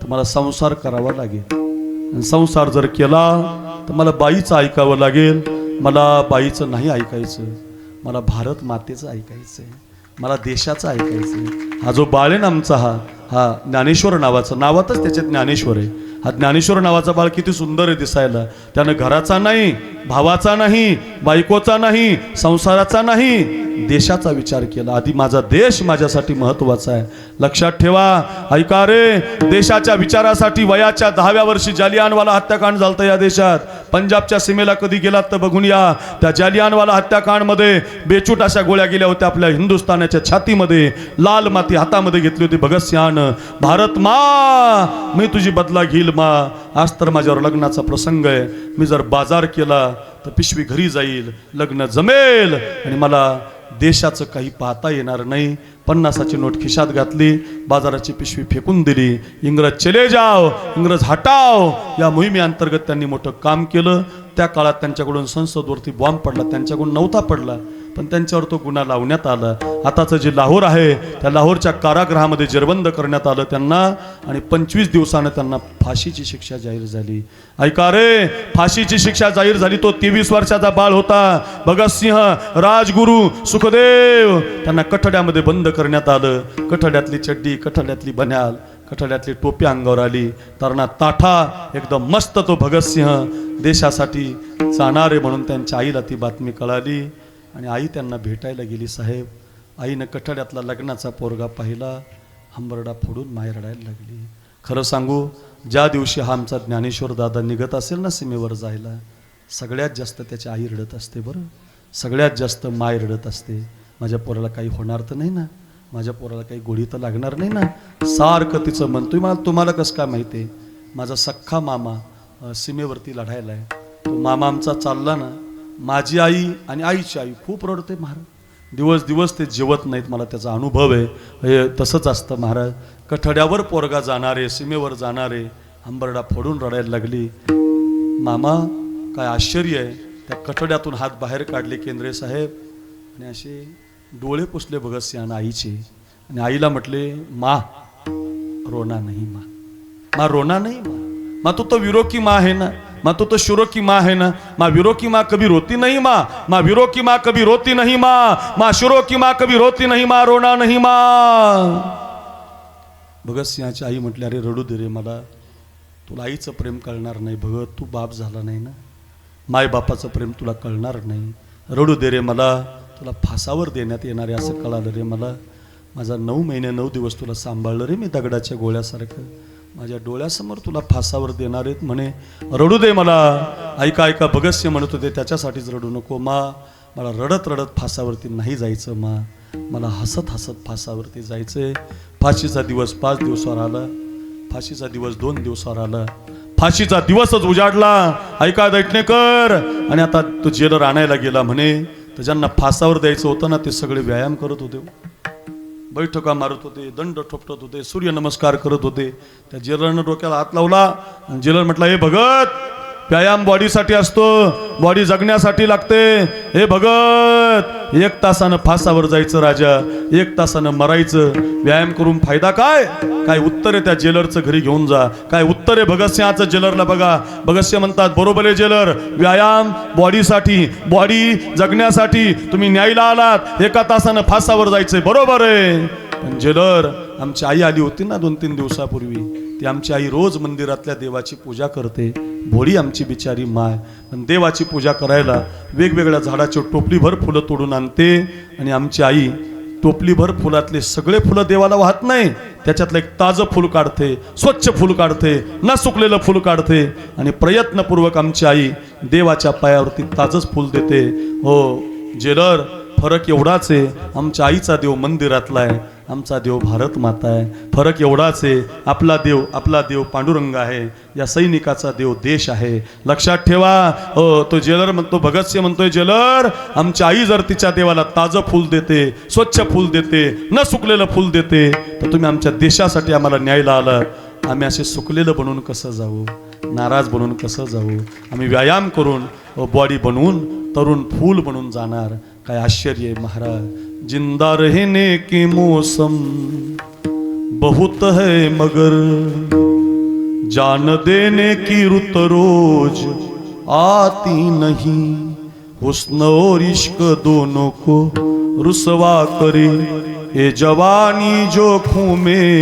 तर मला संसार करावा लागेल, संसार जर केला तर मला बाईचं ऐकावं लागेल. मला बाईचं नाही ऐकायचं, मला भारत मातेचं ऐकायचं आहे, मला देशाचं ऐकायचं आहे. हा जो बाळ आहे ना आमचा, हा ज्ञानेश्वर नावाचा, नावातच त्याच्यात ज्ञानेश्वर आहे. हा ज्ञानेश्वर नावाचा बाळ किती सुंदर आहे दिसायला. त्यानं घराचा नाही, भावाचा नाही, बायकोचा नाही, संसाराचा नाही, देशाचा विचार केला. आधी माझा देश माझ्यासाठी महत्वाचा आहे. लक्षात ठेवा, ऐका रे, देशाच्या विचारासाठी वयाच्या 10व्या वर्षी जालियानवाला हत्याकांड झालतं या देशात. पंजाबच्या सीमेला कधी गेलात तर बघून या. त्या जालियानवाला हत्याकांडमध्ये बेचूट अशा गोळ्या गेल्या होत्या आपल्या हिंदुस्थानाच्या छातीमध्ये. लाल माती हातामध्ये घेतली होती भगतसिंहानं. भारत मा, मी तुझी बदला घेईल मा. आज तर माझ्यावर लग्नाचा प्रसंग आहे, मी जर बाजार केला तर पिशवी घरी जाईल, लग्न जमेल आणि मला देशाचं काही पाहता येणार नाही. 50ची नोट खिशात घातली, बाजाराची पिशवी फेकून दिली. इंग्रज चले जाओ, इंग्रज हटाओ या मोहिमेअंतर्गत त्यांनी मोठं काम केलं. त्या काळात त्यांच्याकडून संसदवरती बॉम्ब पडला, त्यांच्याकडून नव्हता पडला पण त्यांच्यावर तो गुन्हा लावण्यात आला. आताचं जे लाहोर आहे त्या लाहोरच्या कारागृहामध्ये जेरबंद करण्यात आलं त्यांना आणि 25 दिवसानं त्यांना फाशीची शिक्षा जाहीर झाली. ऐका रे, फाशीची शिक्षा जाहीर झाली. तो 23 वर्षाचा बाळ होता भगतसिंह, राजगुरू सुखदेव. त्यांना कठड्यामध्ये बंद करण्यात आलं. कठड्यातली चड्डी, कठड्यातली बन्याल, कठड्यातली टोपी अंगावर आली, तरणा ताठा एकदम मस्त तो भगतसिंह देशासाठी जाणारे म्हणून त्यांच्या आईला ती बातमी कळाली आणि आई त्यांना भेटायला गेली. साहेब, आईनं कठड्यातला लग्नाचा पोरगा पाहिला, हंबरडा फोडून माय रडायला लागली. खरं सांगू, ज्या दिवशी हा आमचा ज्ञानेश्वर दादा निघत असेल ना सीमेवर जायला, सगळ्यात जास्त त्याची आई रडत असते. बरं, सगळ्यात जास्त माय रडत असते. माझ्या पोराला काही होणार तर नाही ना, माझ्या पोराला काही गोळी तर लागणार नाही ना, सारखं तिचं म्हणतोय. मला तुम्हाला कसं काय माहिती आहे, माझा सख्खा मामा सीमेवरती लढायला आहे. तो मामा आमचा चालला ना, माझी आई आणि आईची आई खूप रडते महाराज. दिवस दिवस ते जेवत नाहीत, मला त्याचा अनुभव आहे. हे तसंच असतं महाराज. कठड्यावर पोरगा जाणारे, सीमेवर जाणारे, हंबरडा फोडून रडायला लागली. मामा, काय आश्चर्य आहे, त्या कठड्यातून हात बाहेर काढले केंद्रे साहेब आणि असे डोळे पुसले भगतसिंहांना आईचे आणि आईला म्हटले, मा रोना नहीं, माँ रोना नहीं, माँ तू तो वीरों की माँ है ना, माँ तू तो शुरों की माँ है ना, माँ वीरों की माँ कभी रोती नहीं माँ वीरों की माँ कभी रोती नहीं माँ शुरों की माँ कभी रोती नहीं माँ रोना नहीं माँ. भगतसिंहाची आई म्हटली, अरे रडू दे रे मला, तुला आईचं प्रेम कळणार नाही भगत, तू बाप झाला नाही ना, माय बापाचं प्रेम तुला कळणार नाही, रडू दे रे मला. तुला फासावर देण्यात येणार आहे असं कळालं रे मला. माझा 9 महिने 9 दिवस तुला सांभाळलं रे मी दगडाच्या गोळ्यासारखं. माझ्या डोळ्यासमोर तुला फासावर देणार आहेत म्हणे. रडू दे मला. ऐका ऐका भगतसिंह म्हणत होते त्याच्यासाठीच रडू नको मा. मला रडत रडत फासावरती नाही जायचं मा. मला हसत हसत फासावरती जायचंय. फाशीचा दिवस 5 दिवसावर आला. फाशीचा दिवस 2 दिवसावर आला. फाशीचा दिवसच उजाडला. ऐका दैठणेकर. आणि आता तो जेलर आणायला गेला म्हणे. तर ज्यांना फासावर द्यायचं होतं ना ते सगळे व्यायाम करत होते, बैठका मारत होते, दंड ठोपटत होते, सूर्यनमस्कार करत होते. त्या जेलरनं डोक्याला हात लावला आणि जेलर म्हटला हे भगत व्यायाम बॉडीसाठी असतो, बॉडी जगण्यासाठी लागते. हे भगत 1 तासानं फासावर जायचं राजा, 1 तासानं मरायचं. व्यायाम करून फायदा काय? काय उत्तर आहे त्या जेलरचं घरी घेऊन जा. काय उत्तर आहे भगतसिंहाचं जेलरला बघा. भगतसिंह म्हणतात बरोबर आहे जेलर, व्यायाम बॉडीसाठी, बॉडी जगण्यासाठी तुम्ही न्यायला आलात. 1 तासानं फासावर जायचंय बरोबर आहे. पण जेलर आमची आई आली होती ना 2-3 दिवसापूर्वी. ती आमची आई रोज मंदिरातल्या देवाची पूजा करते. भोळी आमची बिचारी माय. पण देवाची पूजा करायला वेगवेगळ्या झाडाची टोपलीभर फुलं तोडून आणते. आणि आमची आई टोपलीभर फुलातले सगळे फुलं देवाला वाहत नाही. त्याच्यातलं एक ताजं फुल काढते, स्वच्छ फुल काढते, न सुकलेलं फुल काढते. आणि प्रयत्नपूर्वक आमची आई देवाच्या पायावरती ताजंच फुल देते. हो जेलर फरक एवढाच आहे. आमच्या आईचा देव मंदिरातला आहे, आमचा देव भारत माता आहे. फरक एवढाच आहे. आपला देव पांडुरंग आहे, या सैनिकाचा देव देश आहे. लक्षात ठेवा. तो जेलर म्हणतो, भगतसिंह म्हणतोय जेलर आमची आई जर तिच्या देवाला ताजं फुल देते, स्वच्छ फुल देते, न सुकलेलं फुल देते, तर तुम्ही आमच्या देशासाठी आम्हाला न्यायला आला. आम्ही असे सुकलेलं बनवून कसं जाऊ, नाराज बनून कसं जाऊ. आम्ही व्यायाम करून बॉडी बनवून तरुण फूल बनून जाणार. काय आश्चर्य आहे महाराज. जिंदा रहने के मौसम बहुत है मगर जान देने की रुत रोज आती नहीं. हुस्न और इश्क दोनों को रुसवा करे ये जवानी जो खून में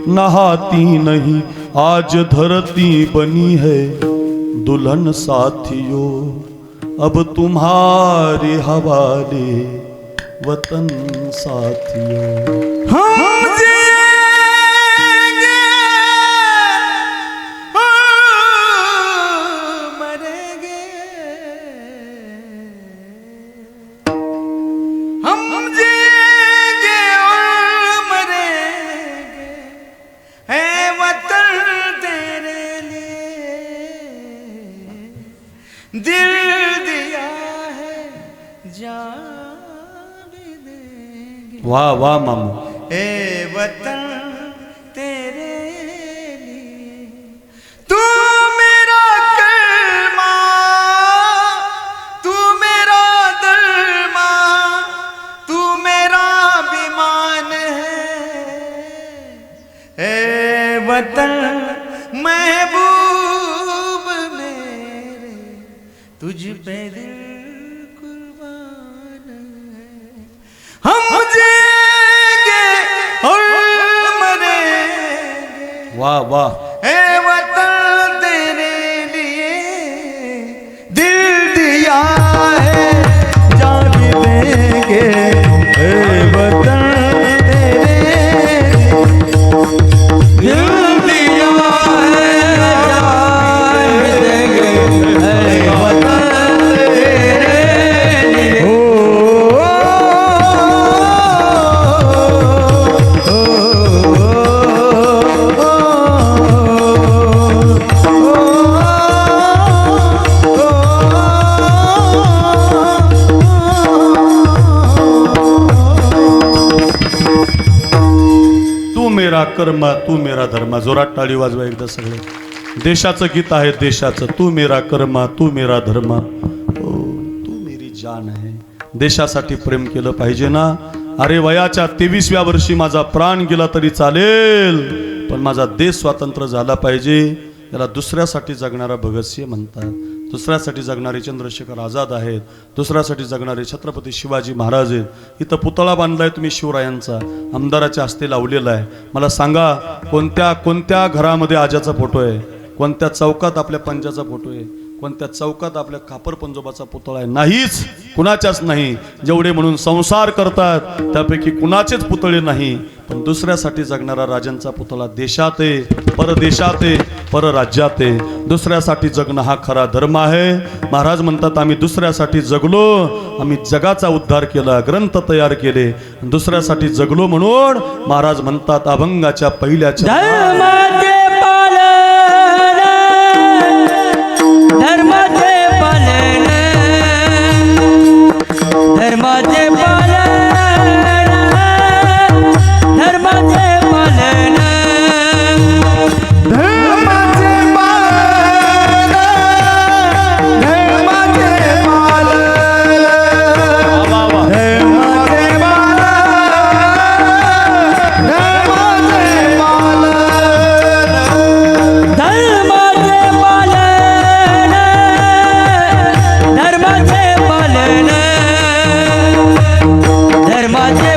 नहाती नहीं. आज धरती बनी है दुल्हन साथियों अब तुम्हारे हवाले वतन साथियों. हम जिएंगे मरेंगे, हम जिएंगे और मरेंगे, है वतन तेरे लिए दिल दिया है जान. वाह वाह मामू. ए वतन तेरे लिए तू मेरा कलमा, तू मेरा दलमा, तू मेरा विमान है. ए वतन महबूब मेरे तुझ पे दिल कुर्बान है. हम जिएंगे और मरेंगे, वाह वाह. ए वतन तेरे लिए दिल दिया है जान भी देंगे. ए वतन तेरे दिल दिया है जान भी देंगे. ए वतन तेरे लिए मेरा कर्मा तू मेरा धर्मा. जोरात टाळी वाजवा एकदा सगळे. देशाचं गीत आहे देशाचं. तू मेरा कर्मा तू मेरा धर्मा, तू मेरी जान आहे. देशासाठी प्रेम केलं पाहिजे ना. अरे वयाच्या 23व्या वर्षी माझा प्राण गेला तरी चालेल, पण माझा देश स्वतंत्र झाला पाहिजे. याला दुसऱ्यासाठी जगणारा भगतसिंह म्हणतात. दुसऱ्यासाठी जगणारे चंद्रशेखर आझाद आहेत. दुसऱ्यासाठी जगणारे छत्रपती शिवाजी महाराज आहेत. इथं पुतळा बांधलाय तुम्ही शिवरायांचा, आमदाराच्या हस्ते लावलेला आहे. मला सांगा कोणत्या घरामध्ये आजाचा फोटो आहे, कोणत्या चौकात आपल्या पंजाचा फोटो आहे, कोणत्या चौकात आपल्या खापर पंजोबाचा पुतळा आहे? नाहीच, कुणाच्याच नाही. जेवढे म्हणून संसार करतात त्यापैकी कुणाचेच पुतळे नाही. पण दुसऱ्यासाठी जगणारा राजांचा पुतळा देशात आहे, परदेशात आहे, परराज्यात आहे. दुसऱ्यासाठी जगणं हा खरा धर्म आहे. महाराज म्हणतात आम्ही दुसऱ्यासाठी जगलो, आम्ही जगाचा उद्धार केला, ग्रंथ तयार केले. दुसऱ्यासाठी जगलो म्हणून महाराज म्हणतात अभंगाच्या पहिल्याच्या धर्माचे पालन, धर्माचे पालन, धर्माचे पालन, धर्माचे पालन, धर्माचे पालन, धर्माचे पालन, धर्माचे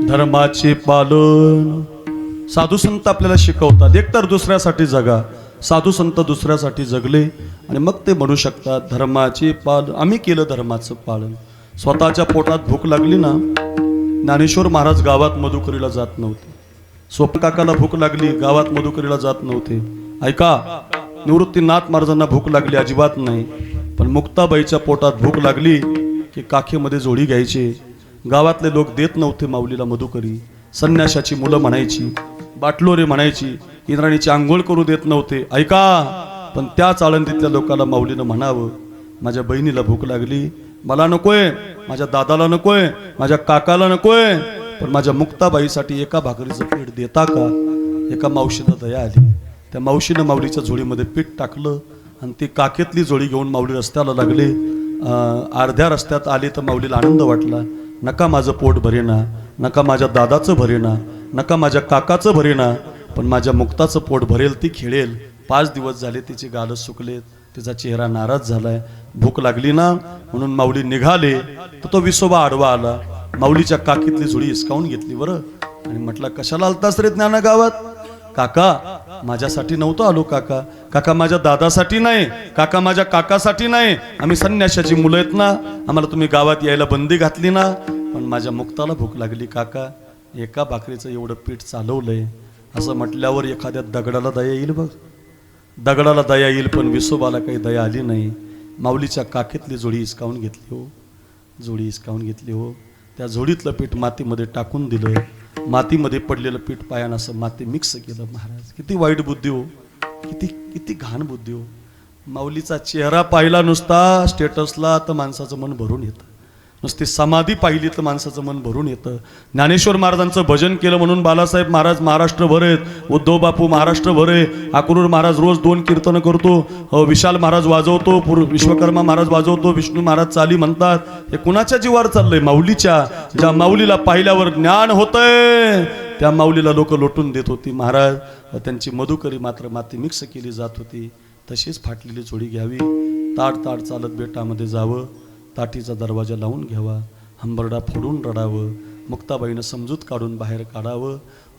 धर्माचे पालन. साधू संत आपल्याला शिकवतात एकतर दुसऱ्यासाठी जगा. साधू संत दुसऱ्यासाठी जगले आणि मग ते म्हणू शकतात धर्माचे पालन. आम्ही केलं धर्माचं पालन. स्वतःच्या पोटात भूक लागली ना, ज्ञानेश्वर महाराज गावात मधुकरीला जात नव्हते. सोपकाकाला भूक लागली, गावात मधुकरीला जात नव्हते. ऐका, निवृत्तीनाथ महाराजांना भूक लागली अजिबात नाही. पण मुक्ताबाईच्या पोटात भूक लागली की काखेमध्ये जोडी घ्यायची. गावातले लोक देत नव्हते माऊलीला मधुकरी. संन्याशाची मुलं म्हणायची, बाटलोरे म्हणायची, इंद्राणीची आंघोळ करू देत नव्हते. ऐका, पण त्याच आळंदीतल्या लोकांना माऊलीनं म्हणावं माझ्या बहिणीला भूक लागली, मला नकोय, माझ्या दादाला नकोय, माझ्या काकाला नकोय, पण माझ्या मुक्ताबाईसाठी एका भाकरीचं पीठ देता का? एका मावशीला दया आली. त्या मावशीनं माऊलीच्या झोळीमध्ये पीठ टाकलं आणि ती काकेतली जोडी घेऊन माऊली रस्त्याला लागले. अर्ध्या रस्त्यात आले तर माऊलीला आनंद वाटला. नका माझं पोट भरेना, नका माझ्या दादाचं भरेना, नका माझ्या काकाचं भरेना, पण माझ्या मुक्ताचं पोट भरेल, ती खेळेल. 5 दिवस झाले तिचे गाल सुकलेत, तिचा चेहरा नाराज झालाय. भूक लागली ना म्हणून माऊली निघाले तर तो विसोबा आडवा आला. माऊलीच्या काकीतली जुडी हिसकावून घेतली बरं आणि म्हटलं कशाला आलतास रे ज्ञाना गावात? काका माझ्यासाठी नव्हतो आलो काका. काका माझ्या दादासाठी नाही, काका माझ्या काकासाठी नाही, आम्ही संन्याशाची मुलं आहेत ना, आम्हाला तुम्ही गावात यायला बंदी घातली ना, पण माझ्या मुक्ताला भूक लागली काका, एका भाकरीचं एवढं पीठ चालवलंय. असं म्हटल्यावर एखाद्या दगडाला दया येईल बघ, दगडाला दया येईल, पण विसोबाला काही दया आली नाही. माऊलीच्या काखेतली जोडी हिसकावून घेतली हो, जोडी हिसकावून घेतली हो. त्या जोडीतलं पीठ मातीमध्ये टाकून दिलं. मातीमध्ये पडलेलं पीठ पायानं असं माती मिक्स केलं. महाराज किती वाईट बुद्धी हो, किती किती घाण बुद्धी हो. माऊलीचा चेहरा पाहिला नुसता स्टेटसला तर माणसाचं मन भरून येतं. नुसती समाधी पाहिली तर माणसाचं मन भरून येतं. ज्ञानेश्वर महाराजांचं भजन केलं म्हणून बालासाहेब महाराज महाराष्ट्रभर आहेत, उद्धव बापू महाराष्ट्रभर आहे, अक्रूर महाराज रोज 2 कीर्तनं करतो, विशाल महाराज वाजवतो, विश्वकर्मा महाराज वाजवतो, विष्णू महाराज चाली म्हणतात. हे कुणाच्या जीवावर चाललंय? माऊलीच्या. ज्या माऊलीला पाहिल्यावर ज्ञान होतंय त्या माऊलीला लोक लोटून देत होती. महाराज त्यांची मधुकरी मात्र माती मिक्स केली जात होती. तशीच फाटलेली जोडी घ्यावी, ताड ताड चालत बेटामध्ये जावं, ताटीचा दरवाजा लावून घ्यावा, हंबरडा फोडून रडावं, मुक्ताबाईनं समजूत काढून बाहेर काढावं.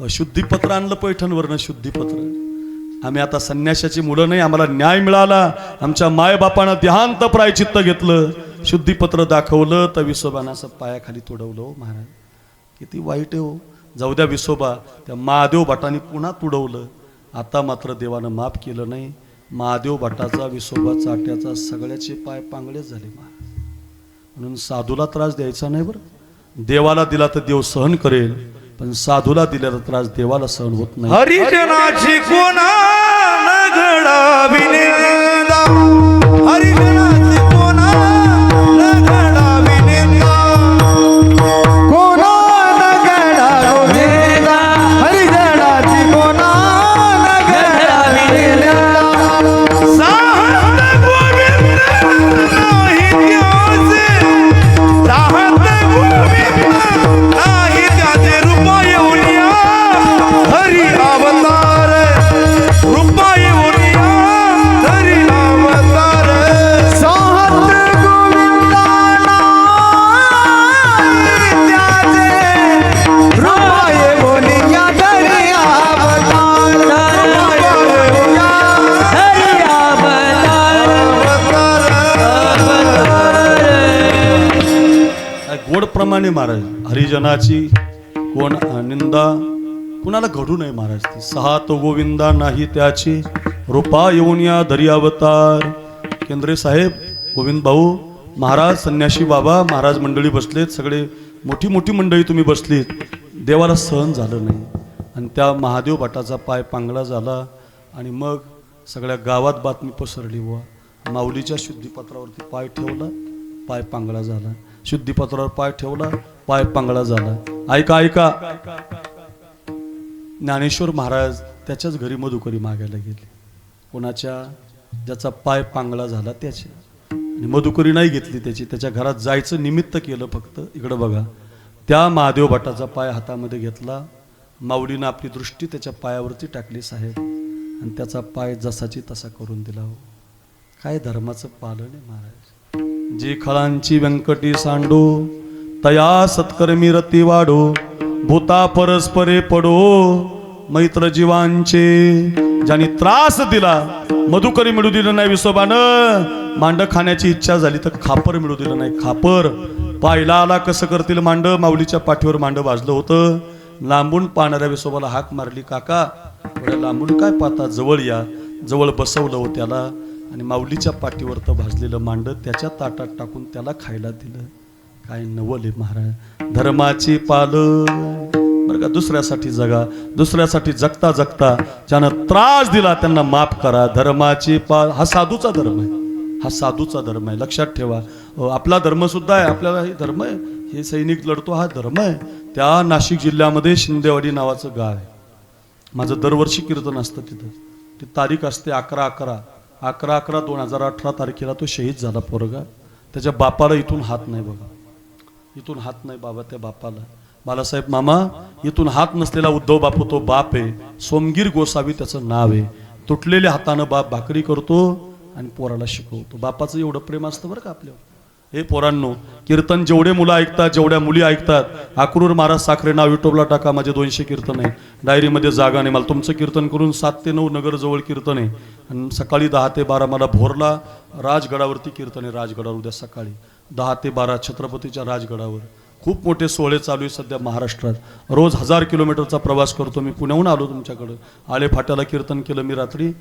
शुद्धीपत्र आणलं पैठणवरनं, शुद्धीपत्र. आम्ही आता संन्याशाची मुलं नाही, आम्हाला न्याय मिळाला. आमच्या मायबापानं देहांत प्रायचित्त घेतलं, शुद्धीपत्र दाखवलं तर विसोबानं असं पायाखाली तोडवलं. हो महाराज, किती वाईट आहे हो. जाऊ द्या विसोबा, त्या महादेव भटांनी पुन्हा तुडवलं. आता मात्र देवानं माफ केलं नाही. महादेव भटाचा, विसोबा चाट्याचा सगळ्याचे पाय पांगळेच झाले महाराज. म्हणून साधूला त्रास द्यायचा नाही बरं. देवाला दिला तर देव सहन करेल, पण साधूला दिलेला त्रास देवाला सहन होत नाही. हरिजनाची कोणा न घडावी निंदा, हरिजनाची कोणा न घडावी निंदा, कोणा न घडावी निंदा, हरिजनाची कोणा न घडावी निंदा. साहत गोविंद नाही त्याचे, साहत गोविंद नाही त्याचे, रूपा येऊन या हरी अवतार, रूपा येऊन या हरी अवतार. साहत गोविंद नाही त्याचे, रूपा येऊन या हरी अवतार, रूपा येऊन या हरी अवतार, गोडप्रमाणे महाराज, हरिजनाची कोण निंदा कुणाला घडू नये महाराज. ती सहात गोविंदा नाही त्याची, रूपा येऊन या धरी अवतार. केंद्रे साहेब, गोविंद भाऊ महाराज, संन्याशी बाबा महाराज मंडळी बसलेत, सगळे मोठी मोठी मंडळी तुम्ही बसलीत. देवाला सहन झालं नाही आणि त्या महादेव भटाचा पाय पांगळा झाला आणि मग सगळ्या गावात बातमी पसरली. वा माऊलीच्या शुद्धीपत्रावरती पाय ठेवला, पाय पांगळा झाला. शुद्धीपत्रावर पाय ठेवला, पाय पांगळा झाला. ऐका ऐका, ज्ञानेश्वर महाराज त्याच्याच घरी मधुकरी मागायला गेले. कोणाच्या? ज्याचा पाय पांगळा झाला त्याची. आणि मधुकरी नाही घेतली त्याची, त्याच्या घरात जायचं निमित्त केलं फक्त. इकडं बघा, त्या महादेव भटाचा पाय हातामध्ये घेतला, माऊलीनं आपली दृष्टी त्याच्या पायावरती टाकली साहेब, आणि त्याचा पाय जसाची तसा करून दिला. हो, काय धर्माचं पालन आहे महाराज. जी खळांची व्यंकटी सांडो, तया सत्कर्मी रती वाढो, भूता परस्परे पडो, मैत्र जीवांचे. ज्यांनी त्रास दिला, मधुकरी मिळू दिलं नाही विसोबानं, मांड खाण्याची इच्छा झाली तर खापर मिळू दिलं नाही. खापर पायला आला कसं करतील मांड, माऊलीच्या पाठीवर मांड वाजलं होतं. लांबून पाहणाऱ्या विसोबाला हाक मारली, काका एवढ्या लांबून काय पाहता, जवळ या. जवळ बसवलं हो त्याला आणि माऊलीच्या पाठीवर तर भाजलेलं मांड त्याच्या ताटात टाकून त्याला खायला दिलं. काय नवल आहे महाराज. धर्माची पालन बरं का. दुसऱ्यासाठी जगा, दुसऱ्यासाठी जगता जगता ज्यानं त्रास दिला त्यांना माफ करा. धर्माची हा साधूचा धर्म आहे, हा साधूचा धर्म आहे, लक्षात ठेवा. आपला धर्म सुद्धा आहे, आपल्याला हे धर्म आहे, हे सैनिक लढतो हा धर्म आहे. त्या नाशिक जिल्ह्यामध्ये शिंदेवाडी नावाचं गाव आहे. माझं दरवर्षी कीर्तन असतं तिथं. ती तारीख असते 11/11/2018 तारखेला तो शहीद झाला पोरगा. त्याच्या बापाला इथून हात नाही बघा, इथून हात नाही बाबा त्या बापाला. बालासाहेब मामा इथून हात नसलेला उद्धव बापू तो बाप आहे. सोमगीर गोसावी त्याचं नाव आहे. तुटलेल्या हातानं बाप भाकरी करतो आणि पोराला शिकवतो. बापाचं एवढं प्रेम असतं बरं का आपल्यावर. हे पोरांनो, कीर्तन जेवढे मुलं ऐकतात, जेवढ्या मुली ऐकतात, अक्रूर महाराज साखरे नाव युट्यूबला टाका. माझे 200 कीर्तन आहे, डायरीमध्ये जागा नाही मला. तुमचं कीर्तन करून 7 ते 9 नगरजवळ कीर्तन आहे. आणि सकाळी 10 ते 12 मला भोरला राजगडावरती कीर्तन आहे. राजगडावर उद्या सकाळी 10 ते 12 छत्रपतीच्या राजगडावर खूप मोठे सोहळे चालू आहे सध्या महाराष्ट्रात. रोज 1000 किलोमीटरचा प्रवास करतो मी. पुण्याहून आलो तुमच्याकडं. आळे फाट्याला कीर्तन केलं मी रात्री,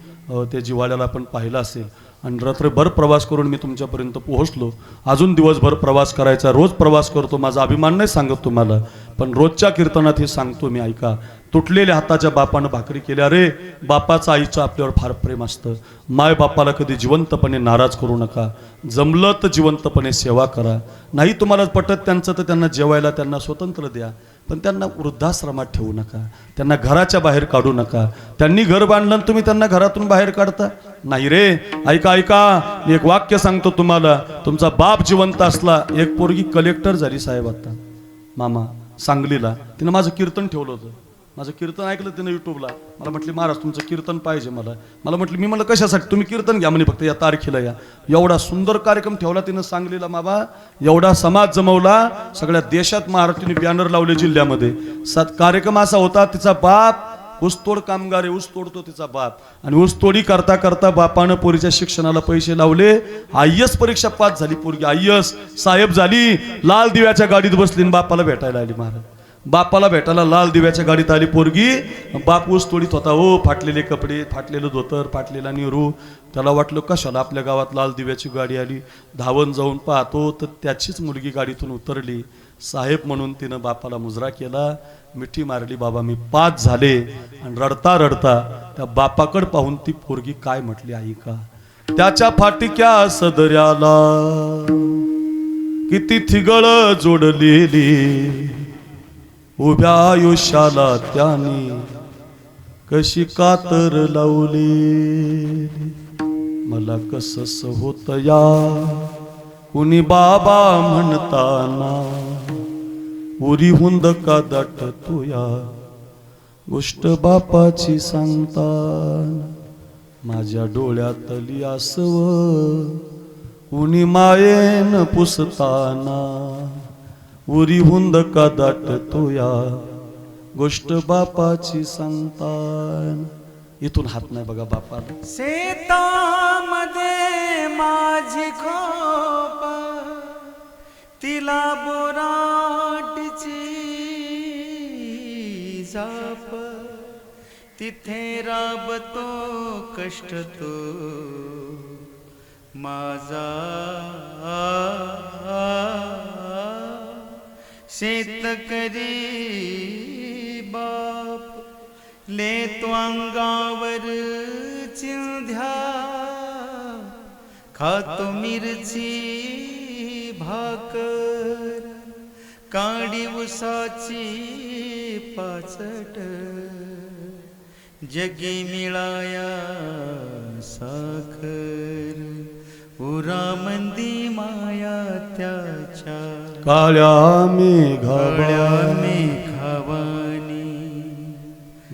ते जिव्हाळ्याला पण पाहिलं असेल. आणि रात्रभर प्रवास करून मी तुमच्यापर्यंत पोहोचलो. अजून दिवसभर प्रवास करायचा, रोज प्रवास करतो, माझा अभिमान नाही सांगत तुम्हाला, पण रोजच्या कीर्तनात हे सांगतो मी, ऐका. तुटलेल्या हाताच्या बापानं भाकरी केल्या रे. बापाचं आईचं आपल्यावर फार प्रेम असतं. माय बापाला कधी जिवंतपणे नाराज करू नका. जमलं तर जिवंतपणे सेवा करा. नाही तुम्हाला पटत त्यांचं तर त्यांना जेवायला त्यांना स्वतंत्र द्या, पण त्यांना वृद्धाश्रमात ठेवू नका. त्यांना घराच्या बाहेर काढू नका. त्यांनी घर बांधलं आणि तुम्ही त्यांना घरातून बाहेर काढता, नाही रे. ऐका ऐका, मी एक वाक्य सांगतो तुम्हाला. तुमचा बाप जिवंत असला, एक पोरगी कलेक्टर झाली साहेब आता मामा सांगलीला, तिनं माझं कीर्तन ठेवलं होतं. माझं कीर्तन ऐकलं तिनं युट्यूबला. मला म्हटली महाराज तुमचं कीर्तन पाहिजे मला म्हटली, मी म्हणलं कशासाठी? तुम्ही कीर्तन घ्या म्हणे, फक्त या तारखेला या. एवढा सुंदर कार्यक्रम ठेवला तिनं सांगलीला बाबा. एवढा समाज जमवला, सगळ्या देशात महाराष्ट्राने बॅनर लावले जिल्ह्यामध्ये. कार्यक्रम असा होता, तिचा बाप ऊसतोड कामगार आहे, ऊस तोडतो तिचा बाप, आणि ऊसतोडी करता करता बापानं पोरीच्या शिक्षणाला पैसे लावले. IAS परीक्षा पास झाली पोरगी, IAS साहेब झाली. लाल दिव्याच्या गाडीत बसली आणि बापाला भेटायला आली. महाराज बापाला भेटायला लाल दिव्याच्या गाडीत आली पोरगी. बाप ऊस तोडीत होता. हो, फाटलेले कपडे, फाटलेलं धोतर, फाटलेला नेहरू. त्याला वाटलं कशाला आपल्या गावात लाल दिव्याची गाडी आली. धावून जाऊन पाहतो तर त्याचीच मुलगी गाडीतून उतरली. साहेब म्हणून तिनं बापाला मुजरा केला, मिठी मारली, बाबा मी पास झाले. आणि रडता रडता त्या बापाकडे पाहून ती पोरगी काय म्हटली ऐका. त्याच्या फाटक्या सदऱ्याला किती थिगळ जोडलेली, उभ्या आयुष्याला त्याने कशी कातर लावली. मला कसस होत या कुणी बाबा म्हणताना, उरी हुंद का दाटतो या गोष्ट बापाची सांगताना. माझ्या डोळ्यातली आसव कुणी मायेन पुसताना, उरी हुंद का दाटतो या गोष्ट बापाची सांगताना. इथून हात नाही बघा बापाला. शेतामध्ये माझी खोप, तिला बोराटची जाप, तिथे राबतो कष्ट तो माझा. शेतकरी बाप लेतो अंगावर चिंध्या, खातो मिरची भाकर, काडी उसाची पाचट, जगी मिळाया साखर, उरामंदी माया त्याच्या, काळ्या मेघावानी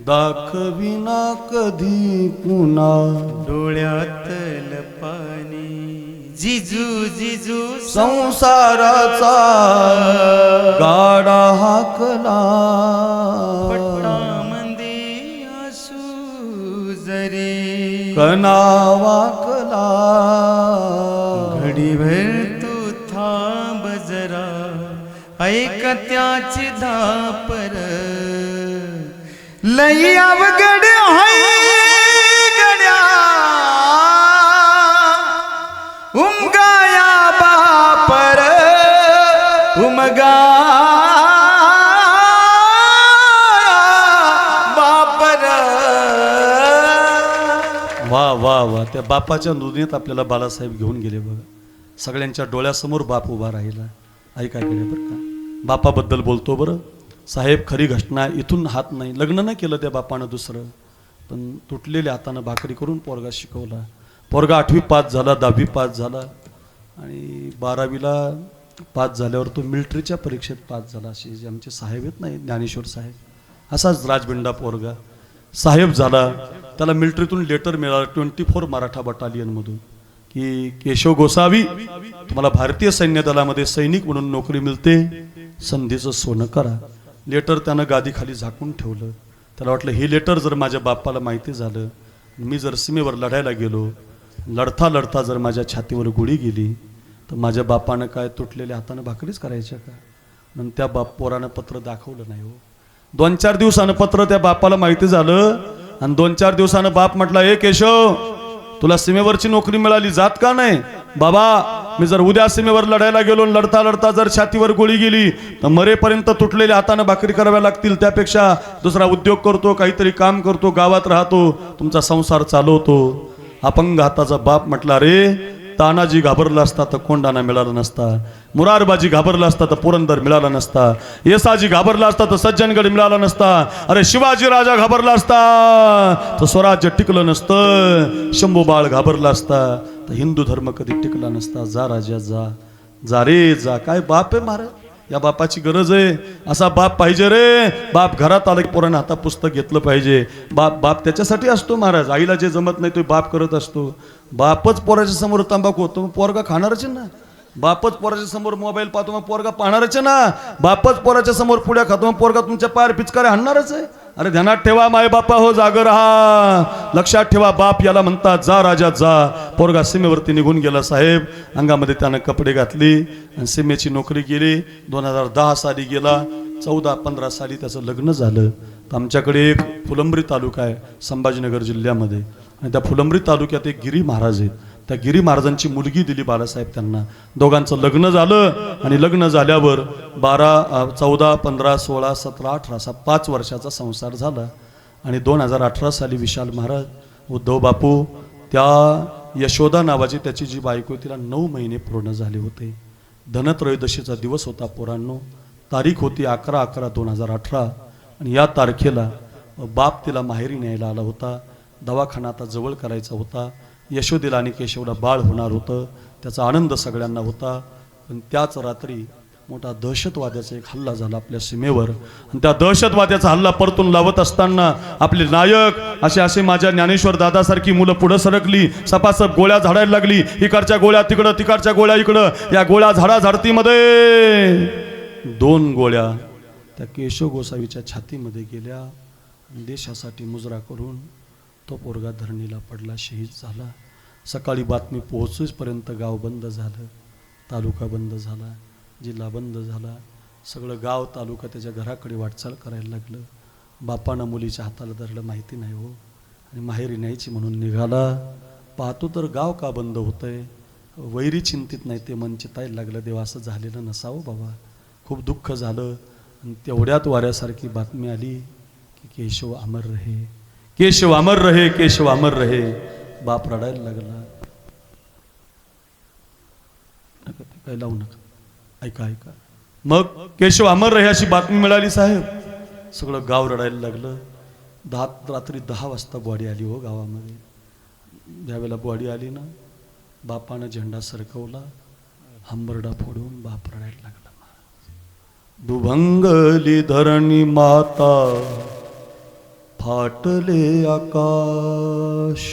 दाखविना कधी पुन्हा डोळ्यातल पाणी. जिजू जिजू संसाराचा गाडा हाकला, पट्टामंदी आसू जरे कणा वाकला. घडीभर तू थांब जरा, ऐक त्याची धापर, लई अवघड हाय गड्या उमगाया बापर, उमगा बापर. वा वा वा, त्या बापाच्या दुनियेत आपल्याला बालासाहेब घेऊन गेले बघा. सगळ्यांच्या डोळ्यासमोर बाप उभा राहिला. ऐका गेले बरं का, बापाबद्दल बोलतो बरं साहेब. खरी घटना, इथून हात नाही, लग्न नाही केलं त्या बापानं दुसरं, पण तुटलेल्या हातानं भाकरी करून पोरगा शिकवला. पोरगा 8वी पास झाला, 10वी पास झाला, आणि 12वीला पास झाल्यावर तो मिलिटरीच्या परीक्षेत पास झाला. असे जे आमचे साहेब आहेत नाही, ज्ञानेश्वर साहेब, असाच राजबिंडा पोरगा साहेब झाला. त्याला मिलिटरीतून लेटर मिळालं 24 मराठा बटालियनमधून की केशव गोसावी तुम्हाला भारतीय सैन्य दलामध्ये सैनिक म्हणून नोकरी मिळते, संधीचं सोनं करा. लेटर त्यानं गादीखाली झाकून ठेवलं. त्याला वाटलं हे लेटर जर माझ्या बापाला माहिती झालं, मी जर सीमेवर लढायला गेलो, लढता लढता जर माझ्या छातीवर गोळी गेली, तर माझ्या बापानं काय तुटलेल्या हातानं भाकरीच करायच्या का? म्हणून त्या पोरानं पत्र दाखवलं नाही हो. 2-4 दिवसानं पत्र त्या बापाला माहिती झालं, आणि 2-4 दिवसानं बाप म्हटला, ए केशव तुला सीमेवरची नोकरी मिळाली, जात का नाही? बाबा मी जर उद्या सीमेवर लढायला गेलो, लढता लढता जर छातीवर गोळी गेली तर मरेपर्यंत तुटलेल्या हाताने भाकरी कराव्या लागतील, त्यापेक्षा दुसरा उद्योग करतो, काहीतरी काम करतो, गावात राहतो, तुमचा संसार चालवतो. अपंग हाताचा बाप म्हटला, रे तानाजी घाबरला असता तर कोंडाणा मिळाला नसता, मुरारबाजी घाबरला असता तर पुरंदर मिळाला नसता, येसाजी घाबरला असता तर सज्जनगड मिळाला नसता, अरे शिवाजी राजा घाबरला असता तर स्वराज्य टिकलं नसतं, शंभू बाळ घाबरला असता तर हिंदू धर्म कधी टिकला नसता. जा राजा जा, जा रे जा. काय बाप आहे महाराज, या बापाची गरज आहे. असा बाप पाहिजे रे. बाप घरात आला की पोरांना हातात पुस्तक घेतलं पाहिजे. बाप त्याच्यासाठी असतो महाराज. आईला जे जमत नाही तो बाप करत असतो. बापच पोराच्या समोर तंबाखू होतो मग पोरगा खाणारच ना. बापच पोराच्या समोर मोबाईल पाहतो मग पोरगा पाहणारच ना. बापच पोराच्या समोर पुड्या खातो मग पोरगा तुमच्या पायावर पिचकारे हाणणारच आहे. अरे ध्यानात ठेवा, माय बापा हो, जाग रहा. लक्षात ठेवा, बाप याला म्हणतात. जा राजा जा. पोरगा सीमेवरती निघून गेला साहेब. अंगामध्ये त्यानं कपडे घातली आणि सीमेची नोकरी केली. 2010 साली गेला. 14-15 साली त्याचं लग्न झालं. तर आमच्याकडे एक फुलंब्री तालुका आहे संभाजीनगर जिल्ह्यामध्ये, आणि त्या फुलंब्री तालुक्यात एक गिरी महाराज आहेत. त्या गिरी महाराजांची मुलगी दिली बाळासाहेब त्यांना. दोघांचं लग्न झालं आणि लग्न झाल्यावर 14, 15, 16, 17, 18 असा 5 वर्षाचा संसार झाला. आणि 2018 साली विशाल महाराज, उद्धव बापू, त्या यशोदा नावाची त्याची जी बायको तिला 9 महिने पूर्ण झाले होते. धनत्रयोदशीचा दिवस होता पोरांनो. तारीख होती 11/11/2018. आणि या तारखेला बाप तिला माहेरी न्यायला आला होता. दवाखाना आता जवळ करायचा होता. यशोदेला आणि केशवला बाळ होणार होतं. त्याचा आनंद सगळ्यांना होता. पण त्याच रात्री मोठा दहशतवाद्याचा एक हल्ला झाला आपल्या सीमेवर. आणि त्या दहशतवाद्याचा हल्ला परतून लावत असताना आपले नायक असे माझ्या ज्ञानेश्वर दादासारखी मुलं पुढे सरकली. सपासप गोळ्या झाडायला लागली. इकडच्या गोळ्या तिकडं, तिकडच्या गोळ्या इकडं. या गोळ्या झाडाझाडतीमध्ये 2 गोळ्या त्या केशव गोसावीच्या छातीमध्ये गेल्या. देशासाठी मुजरा करून तो पोरगा धरणीला पडला, शहीद झाला. सकाळी बातमी पोहोचेपर्यंत गाव बंद झालं, तालुका बंद झाला, जिल्हा बंद झाला. सगळं गाव तालुका त्याच्या घराकडे वाटचाल करायला लागलं. बापानं मुलीच्या हाताला धरलं माहिती नाही हो, आणि माहेरी न्यायची म्हणून निघाला. पाहतो तर गाव का बंद होतंय. वैरी चिंतित नाही ते मन चितायला लागलं. देव असं झालेलं नसावं बाबा. खूप दुःख झालं. आणि तेवढ्यात वाऱ्यासारखी बातमी आली की केशव अमर रहे, केशव अमर रहे, केशव अमर रहे. बाप रडायला लागला. नका ते काय लावू नका, ऐका ऐका. मग केशव अमर रहे अशी बातमी मिळाली साहेब. सगळं गाव रडायला लागलं. रात्री 10 वाजता बॉडी आली हो गावामध्ये. ज्यावेळेला बॉडी आली ना, बापानं झेंडा सरकवला, हंबरडा फोडून बाप रडायला लागला. दुभंगली धरणी माता, फाटले आकाश,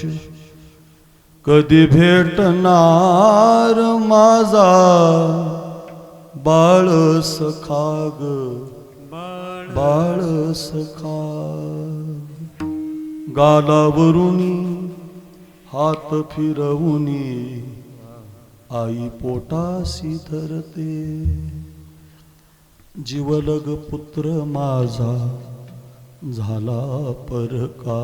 कधी भेटणार माझा बाळ सखा ग, बाळ सखा. गालावरुनी हात फिरवुनी आई पोटासी धरते. जीवलग पुत्र माझा झाला परका,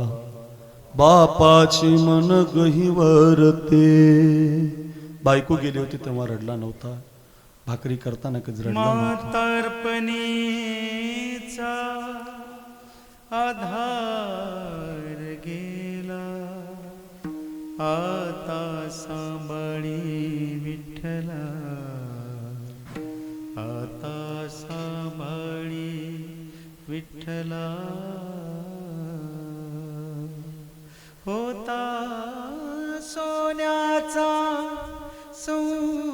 बापाची मन गहिवरते. बायको गेली होती तेव्हा रडला नव्हता. भाकरी करताना कधी रडला नव्हता. म्हातारपणीचा आधार गेला, आता सांभाळी विठ्ठला, आता सांभाळी विठ्ठला. होता सोन्याचा संसार,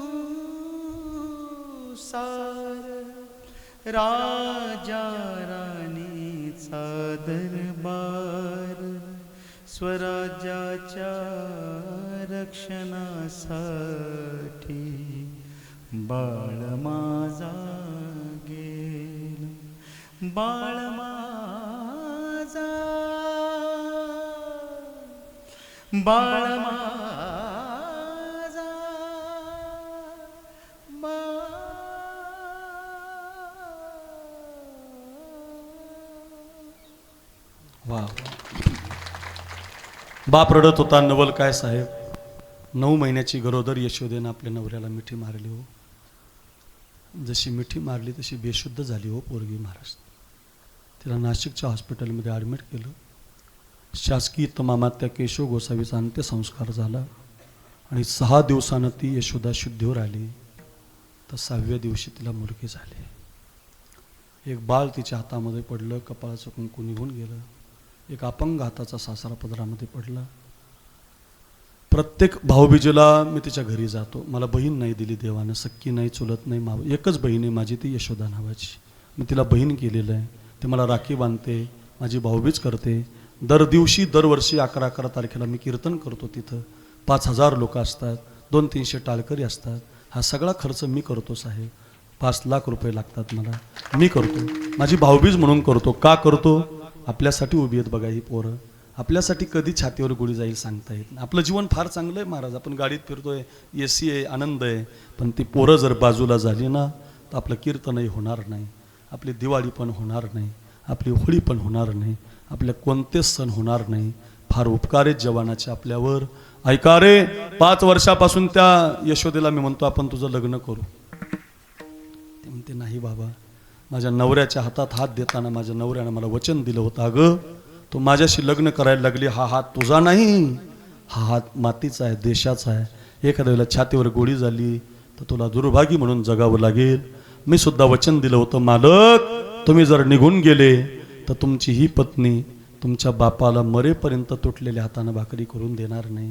राजा राणीचा दरबार, स्वराज्याच्या रक्षणासाठी बाळ माझा गेला, बाळ माझा, बाळ माझा, वा. बाप रडत होता. नवल काय साहेब. 9 महिन्याची गरोदर यशोदेनं आपल्या नवऱ्याला मिठी मारली हो. जशी मिठी मारली तशी बेशुद्ध झाली हो पोरगी महाराज. तिला नाशिकच्या हॉस्पिटलमध्ये ॲडमिट केलं. शासकीय इतमामात त्या केशव गोसावीचा अंत्यसंस्कार झाला आणि 6 दिवसानं ती यशोदा शुद्धीवर आली. तर 6व्या दिवशी तिला मुलगी झाली. एक बाळ तिच्या हातामध्ये पडलं, कपाळाचं कुंकू निघून गेलं. एक अपंग हाताचा सासरा पदरामध्ये पडला. प्रत्येक भाऊबीजेला मी तिच्या घरी जातो. मला बहीण नाही दिली देवानं, सक्की नाही, चुलत नाही, माव. एकच बहीण आहे माझी, ती यशोदा नावाची. मी तिला बहीण केलेलं आहे. ते मला राखी बांधते, माझी भाऊबीज करते. दरवर्षी 11 तारखेला मी कीर्तन करतो. तिथं 5000 लोक असतात, 200-300 टाळकरी असतात. हा सगळा खर्च मी करतो साहेब. 5 लाख रुपये लागतात मला, मी करतो. माझी भाऊबीज म्हणून करतो. का करतो? आपल्यासाठी उभी आहेत बघा ही पोरं. आपल्यासाठी कधी छातीवर गोळी जाईल सांगता येत नाही. आपलं जीवन फार चांगलं आहे महाराज. आपण गाडीत फिरतोय, AC आहे, आनंद आहे. पण ती पोरं जर बाजूला झाली ना तर आपलं कीर्तनही होणार नाही, आपली दिवाळी पण होणार नाही, आपली होळी पण होणार नाही, आपले कोणतेच सण होणार नाही. फार उपकार आहेत जवानाचे आपल्यावर. ऐका रे, 5 वर्षापासून त्या यशोदेला मी म्हणतो आपण तुझं लग्न करू. ते म्हणते नाही बाबा. माझ्या नवऱ्याच्या हातात हात देताना माझ्या नवऱ्यानं मला वचन दिलं होतं, अगं तू माझ्याशी लग्न करायला लागली, हा हात तुझा नाही, हा हात मातीचा आहे, देशाचा आहे. एखाद्या वेळेला छातीवर गोळी झाली तर तुला दुर्भागी म्हणून जगावं लागेल. मी सुद्धा वचन दिलं होतं, मालक तुम्ही जर निघून गेले तर तुमची ही पत्नी तुमच्या बापाला मरेपर्यंत तुटलेल्या हातानं भाकरी करून देणार नाही.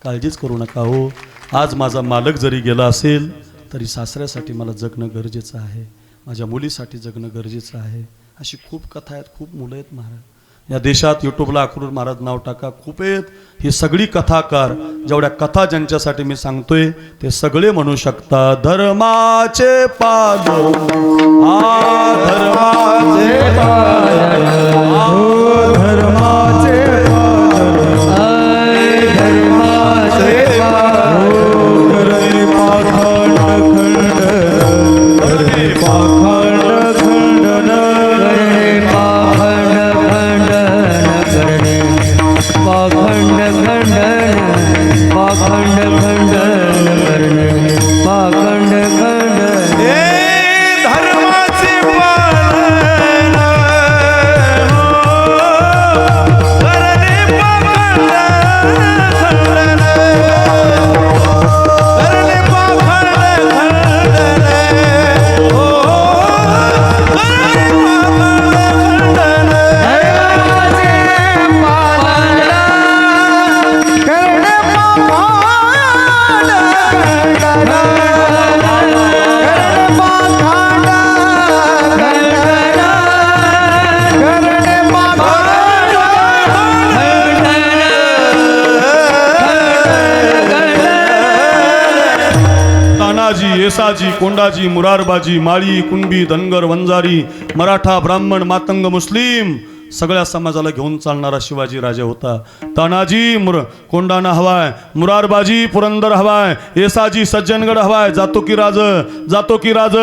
काळजीच करू नका हो. आज माझा मालक जरी गेला असेल तरी सासऱ्यासाठी मला जगणं गरजेचं आहे, माझ्या मुलीसाठी जगणं गरजेचं आहे. अशी खूप कथा आहेत, खूप मुलं आहेत महाराज. या देशात यूट्यूबला अक्रूर महाराज नाव टाका, खूप आहेत. ही सगळी कथाकार, जेवढ्या कथा ज्यांच्यासाठी मी सांगतोय ते सगळे म्हणू शकतात, धर्माचे पालन, धर्माचे पालन, धर्माचे येसाजी, कोंडाजी, मुरारबाजी, माळी, कुणबी, धनगर, वंजारी, मराठा, ब्राह्मण, मातंग, मुस्लिम सगळ्या समाजाला घेऊन चालणारा शिवाजी राजा होता. तानाजी कोंडाणा हवाय, मुरारबाजी पुरंदर हवाय, येसाजी सज्जनगड हवाय. जातो की राज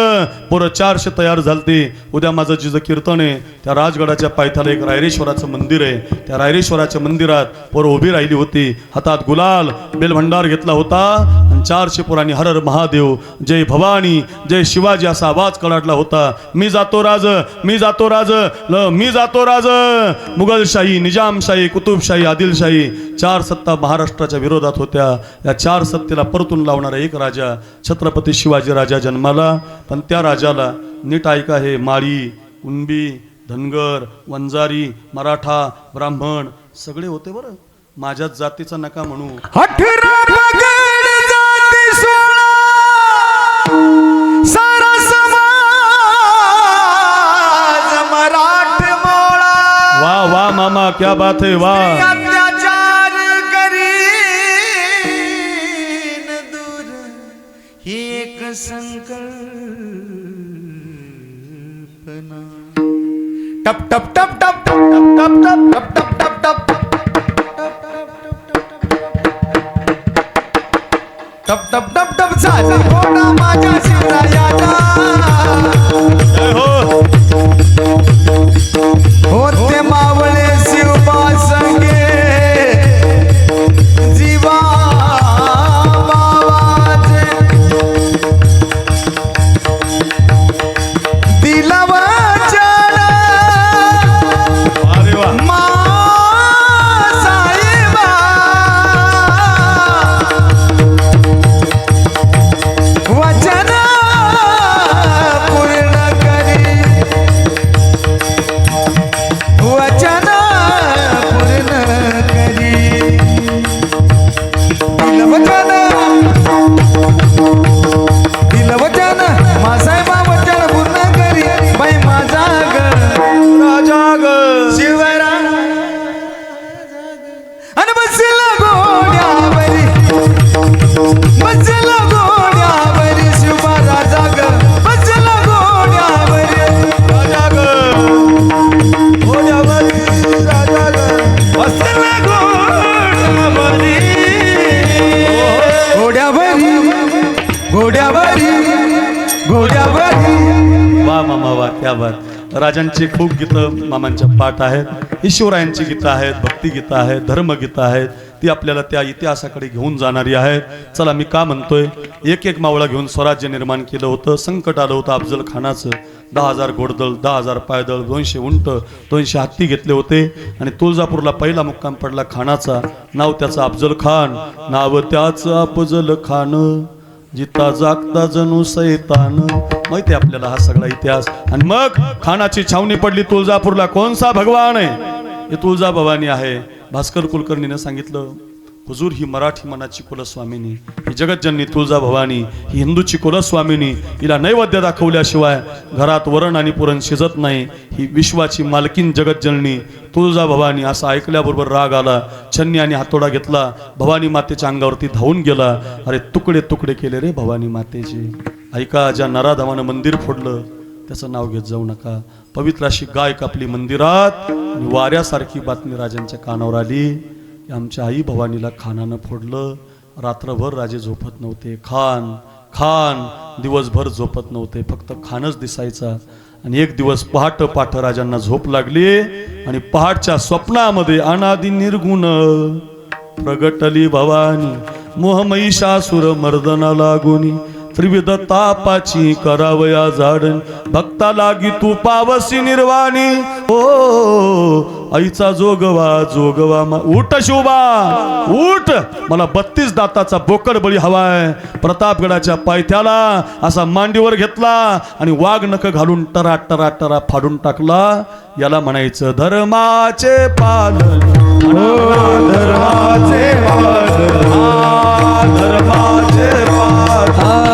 पोरं 400 तयार झालते. उद्या माझं जिचं कीर्तन आहे त्या राजगडाच्या पायथ्याला एक रायरेश्वराचं मंदिर आहे. त्या रायरेश्वराच्या मंदिरात पोरं उभी राहिली होती, हातात गुलाल बेलभंडार घेतला होता आणि 400 पोरांनी हर हर महादेव, जय भवानी, जय शिवाजी असा आवाज कडाडला होता. मी जातो राज, मी जातो राज, मी जातो राज. मुघलशाही, निजामशाही, कुतुबशाही, आदिलशाही 4 सत्ता महाराष्ट्राच्या विरोधात होत्या. या 4 सत्तेला परतून लावणारा एक राजा छत्रपती शिवाजी राजा जन्माला. पण त्या राजाला नीट ऐका, हे माळी, कुणबी, धनगर, वंजारी, मराठा, ब्राह्मण सगळे होते बरं. माझ्याच जातीचा नका म्हणू. 18 पगड जाती 16 सारा समाज मराठमोळा. वाह वाह मामा, क्या बात है, वाह. अत्याचार करीन दूर ही एक संकल्पना. टप टप टप टप टप टप टप टप टप टप टप टप टप टप झाला घोडा माझ्या शिवरायाचा. होते मावळे शिवबा संगे जीवा क्या बात. राजांची खूप गीतं मामांच्या पाठ आहेत. ही शिवरायांची गीतं आहेत, भक्तिगीतं आहेत, धर्मगीतं आहेत. ती आपल्याला त्या इतिहासाकडे घेऊन जाणारी आहेत. चला मी का म्हणतोय, एक एक मावळा घेऊन स्वराज्य निर्माण केलं होतं. संकट आलं होतं अफजल खानाचं. 10,000 घोडदळ, 10,000 पायदळ, 200 उंट, 200 हत्ती घेतले होते आणि तुळजापूरला पहिला मुक्काम पडला खानाचा. नाव त्याचं अफजल खान, नाव त्याचं अफजल खान, जिता जागता जणू सैतान. माहिती आहे आपल्याला हा सगळा इतिहास. आणि मग खानाची छावणी पडली तुळजापूरला. कोणसा भगवान आहे? हे तुळजा भवानी आहे. भास्कर कुलकर्णीने सांगितलं, हुजूर ही मराठी मनाची कुलस्वामिनी, ही जगतजननी तुळजा भवानी, ही हिंदूची कुलस्वामिनी. हिला नैवेद्य दाखवल्याशिवाय घरात वरण आणि पुरण शिजत नाही. ही विश्वाची मालकीन जगतजननी तुळजा भवानी. असं ऐकल्याबरोबर राग आला. छन्नी आणि हातोडा घेतला, भवानी मातेच्या अंगावरती धावून गेला. अरे तुकडे तुकडे केले रे भवानी मातेचे. ऐका, ज्या नराधमानं मंदिर फोडलं त्याचं नाव घेत जाऊ नका. पवित्र अशी गाय कापली मंदिरात आणि वाऱ्यासारखी बातमी राजांच्या कानावर आली की आमच्या आई भवानीला खानानं फोडलं. रात्रभर राजे झोपत नव्हते. खान खान दिवसभर झोपत नव्हते. फक्त खानच दिसायचा. आणि एक दिवस पहाट राजांना झोप लागली आणि पहाटच्या स्वप्नामध्ये अनादि निर्गुण प्रगटली भवानी. मोहमहिषासुर मर्दना लागुनी, त्रिविध तापाची करावया झाडण, भक्ता लागी तू पावसी निर्वाणी. ओ आईचा जोगवा जोगवा उठ शिवबा उठ, मला 32 दाताचा बोकड बळी हवाय. प्रतापगडाच्या पायथ्याला असा मांडीवर घेतला आणि वाघ नख घालून टरा टरा टरा फाडून टाकला. याला म्हणायचं धर्माचे पालन, धर्माचे पालन, धर्माचे पालन.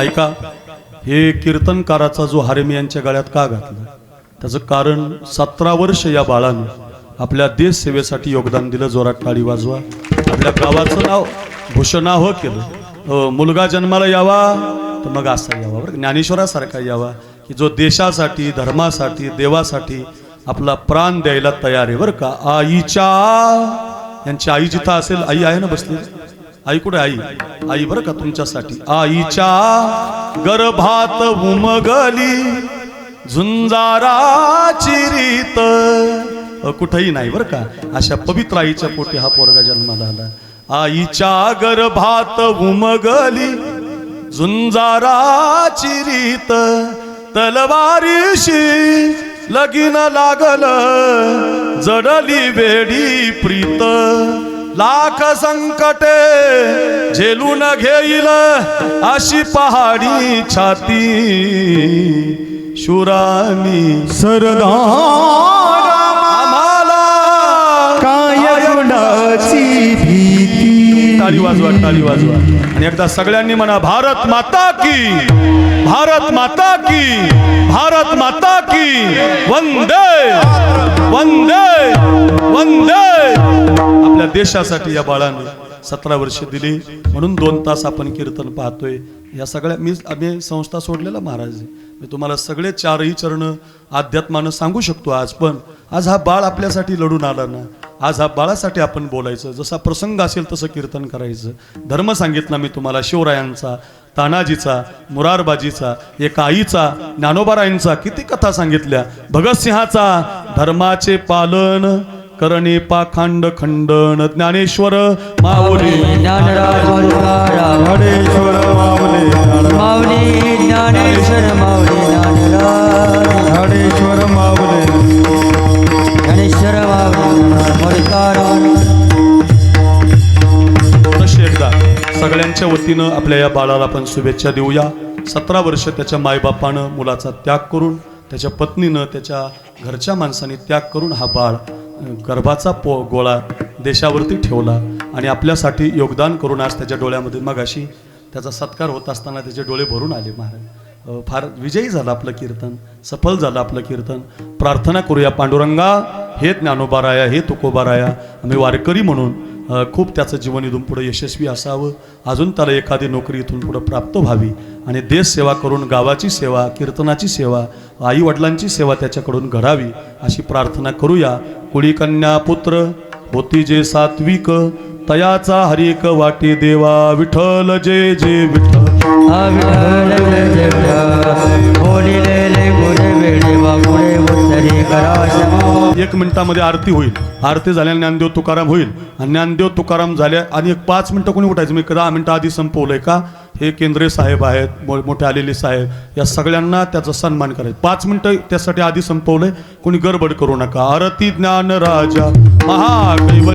ऐका, हे कीर्तनकाराचा जो हारेम यांच्या गळ्यात का घातला, त्याचं कारण 17 वर्ष या बाळानं आपल्या देश सेवेसाठी योगदान दिलं. जोरात टाळी वाजवा. आपल्या गावाचं नाव भूषणावं केलं. मुलगा जन्माला यावा तर मग असा यावा, बरं ज्ञानेश्वरासारखा यावा. की जो देशासाठी धर्मासाठी देवासाठी आपला प्राण द्यायला तयार आहे बरं का. आईच्या, यांची आई जिथं असेल, आई आहे ना बसली, आई कुठे, आई आई बरं का तुमच्यासाठी. आईच्या गर्भात उमगली झुंजाराची रीत, कुठेही नाही बरं का. अशा पवित्र आईच्या पोटी हा पोरगा जन्माला आला. आईच्या गर्भात उमगली झुंजाराची रीत, तलवारीशी लगीन लागल जडली वेडी प्रीत. लाख संकटे झेलून घेईल अशी पहाडी छाती, शूरानी सरदार आम्हाला काय गुणाची भीती. टाळी वाजवा, टाळी वाजवा. आणि एकदा सगळ्यांनी म्हणा, भारत माता की, भारत माता की, भारत माता की, वंदे वंदे वंदे. आपल्या देशासाठी या बाळाने 17 वर्षे दिली, म्हणून 2 तास आपण कीर्तन पाहतोय. या सगळ्या आम्ही संस्था सोडलेला महाराज आहे. मी तुम्हाला सगळे 4ही चरण अध्यात्मानं सांगू शकतो आज, पण आज हा बाळ आपल्यासाठी लढून आला ना. आज हा बाळासाठी आपण बोलायचं, जसा प्रसंग असेल तसं कीर्तन करायचं. धर्म सांगितला मी तुम्हाला, शिवरायांचा, तानाजीचा, मुरारबाजीचा, एका आईचा, ज्ञानोबारायांचा, किती कथा सांगितल्या. भगतसिंहाचा, धर्माचे पालन करणे पाखंड खंडन, ज्ञानेश्वर माऊली, ज्ञानराज तुकाराम, ज्ञानेश्वर माऊली, माऊली ज्ञानेश्वर माऊली, ज्ञानराज ज्ञानेश्वर माऊली, ज्ञानेश्वर माऊली तुकाराम. तशी एकदा सगळ्यांच्या वतीनं आपल्या या बाळाला आपण शुभेच्छा देऊया. 17 वर्ष त्याच्या मायबापानं मुलाचा त्याग करून, त्याच्या पत्नीनं, त्याच्या घरच्या माणसाने त्याग करून हा बाळ गर्भाचा गोळा देशावरती ठेवला आणि आपल्यासाठी योगदान करून आज त्याच्या डोळ्यामध्ये, मगाशी त्याचा सत्कार होत असताना त्याचे डोळे भरून आले महाराज. फार विजयी झालं आपलं कीर्तन, सफल झालं आपलं कीर्तन. प्रार्थना करूया, पांडुरंगा हे ज्ञानोबाराया, हे तुकोबाराया, आम्ही वारकरी म्हणून खूप त्याचं जीवन इथून पुढे यशस्वी असावं, अजून त्याला एखादी नोकरी इथून पुढे प्राप्त व्हावी आणि देश सेवा करून गावाची सेवा, कीर्तनाची सेवा, आई वडिलांची सेवा त्याच्याकडून घडावी अशी प्रार्थना करूया. कुळी कन्या पुत्र होती जे सात्विक, तयाचा हरिक वाटे देवा, विठ्ठल जय जय विठ्ठल. एक मिनिटामध्ये आरती होईल. आरती झाल्याने ज्ञानदेव तुकाराम होईल आणि ज्ञानदेव तुकाराम झाल्या आणि एक 5 मिनिटं कोणी उठायचं. मी 10 मिनिटं आधी संपवलंय का. हे केंद्रीय साहेब आहेत, मोठे आलेले साहेब, या सगळ्यांना त्याचा सन्मान करायचं. 5 मिनिटं त्यासाठी आधी संपवलंय, कोणी गडबड करू नका. आरती ज्ञान राजा महाकैवल्य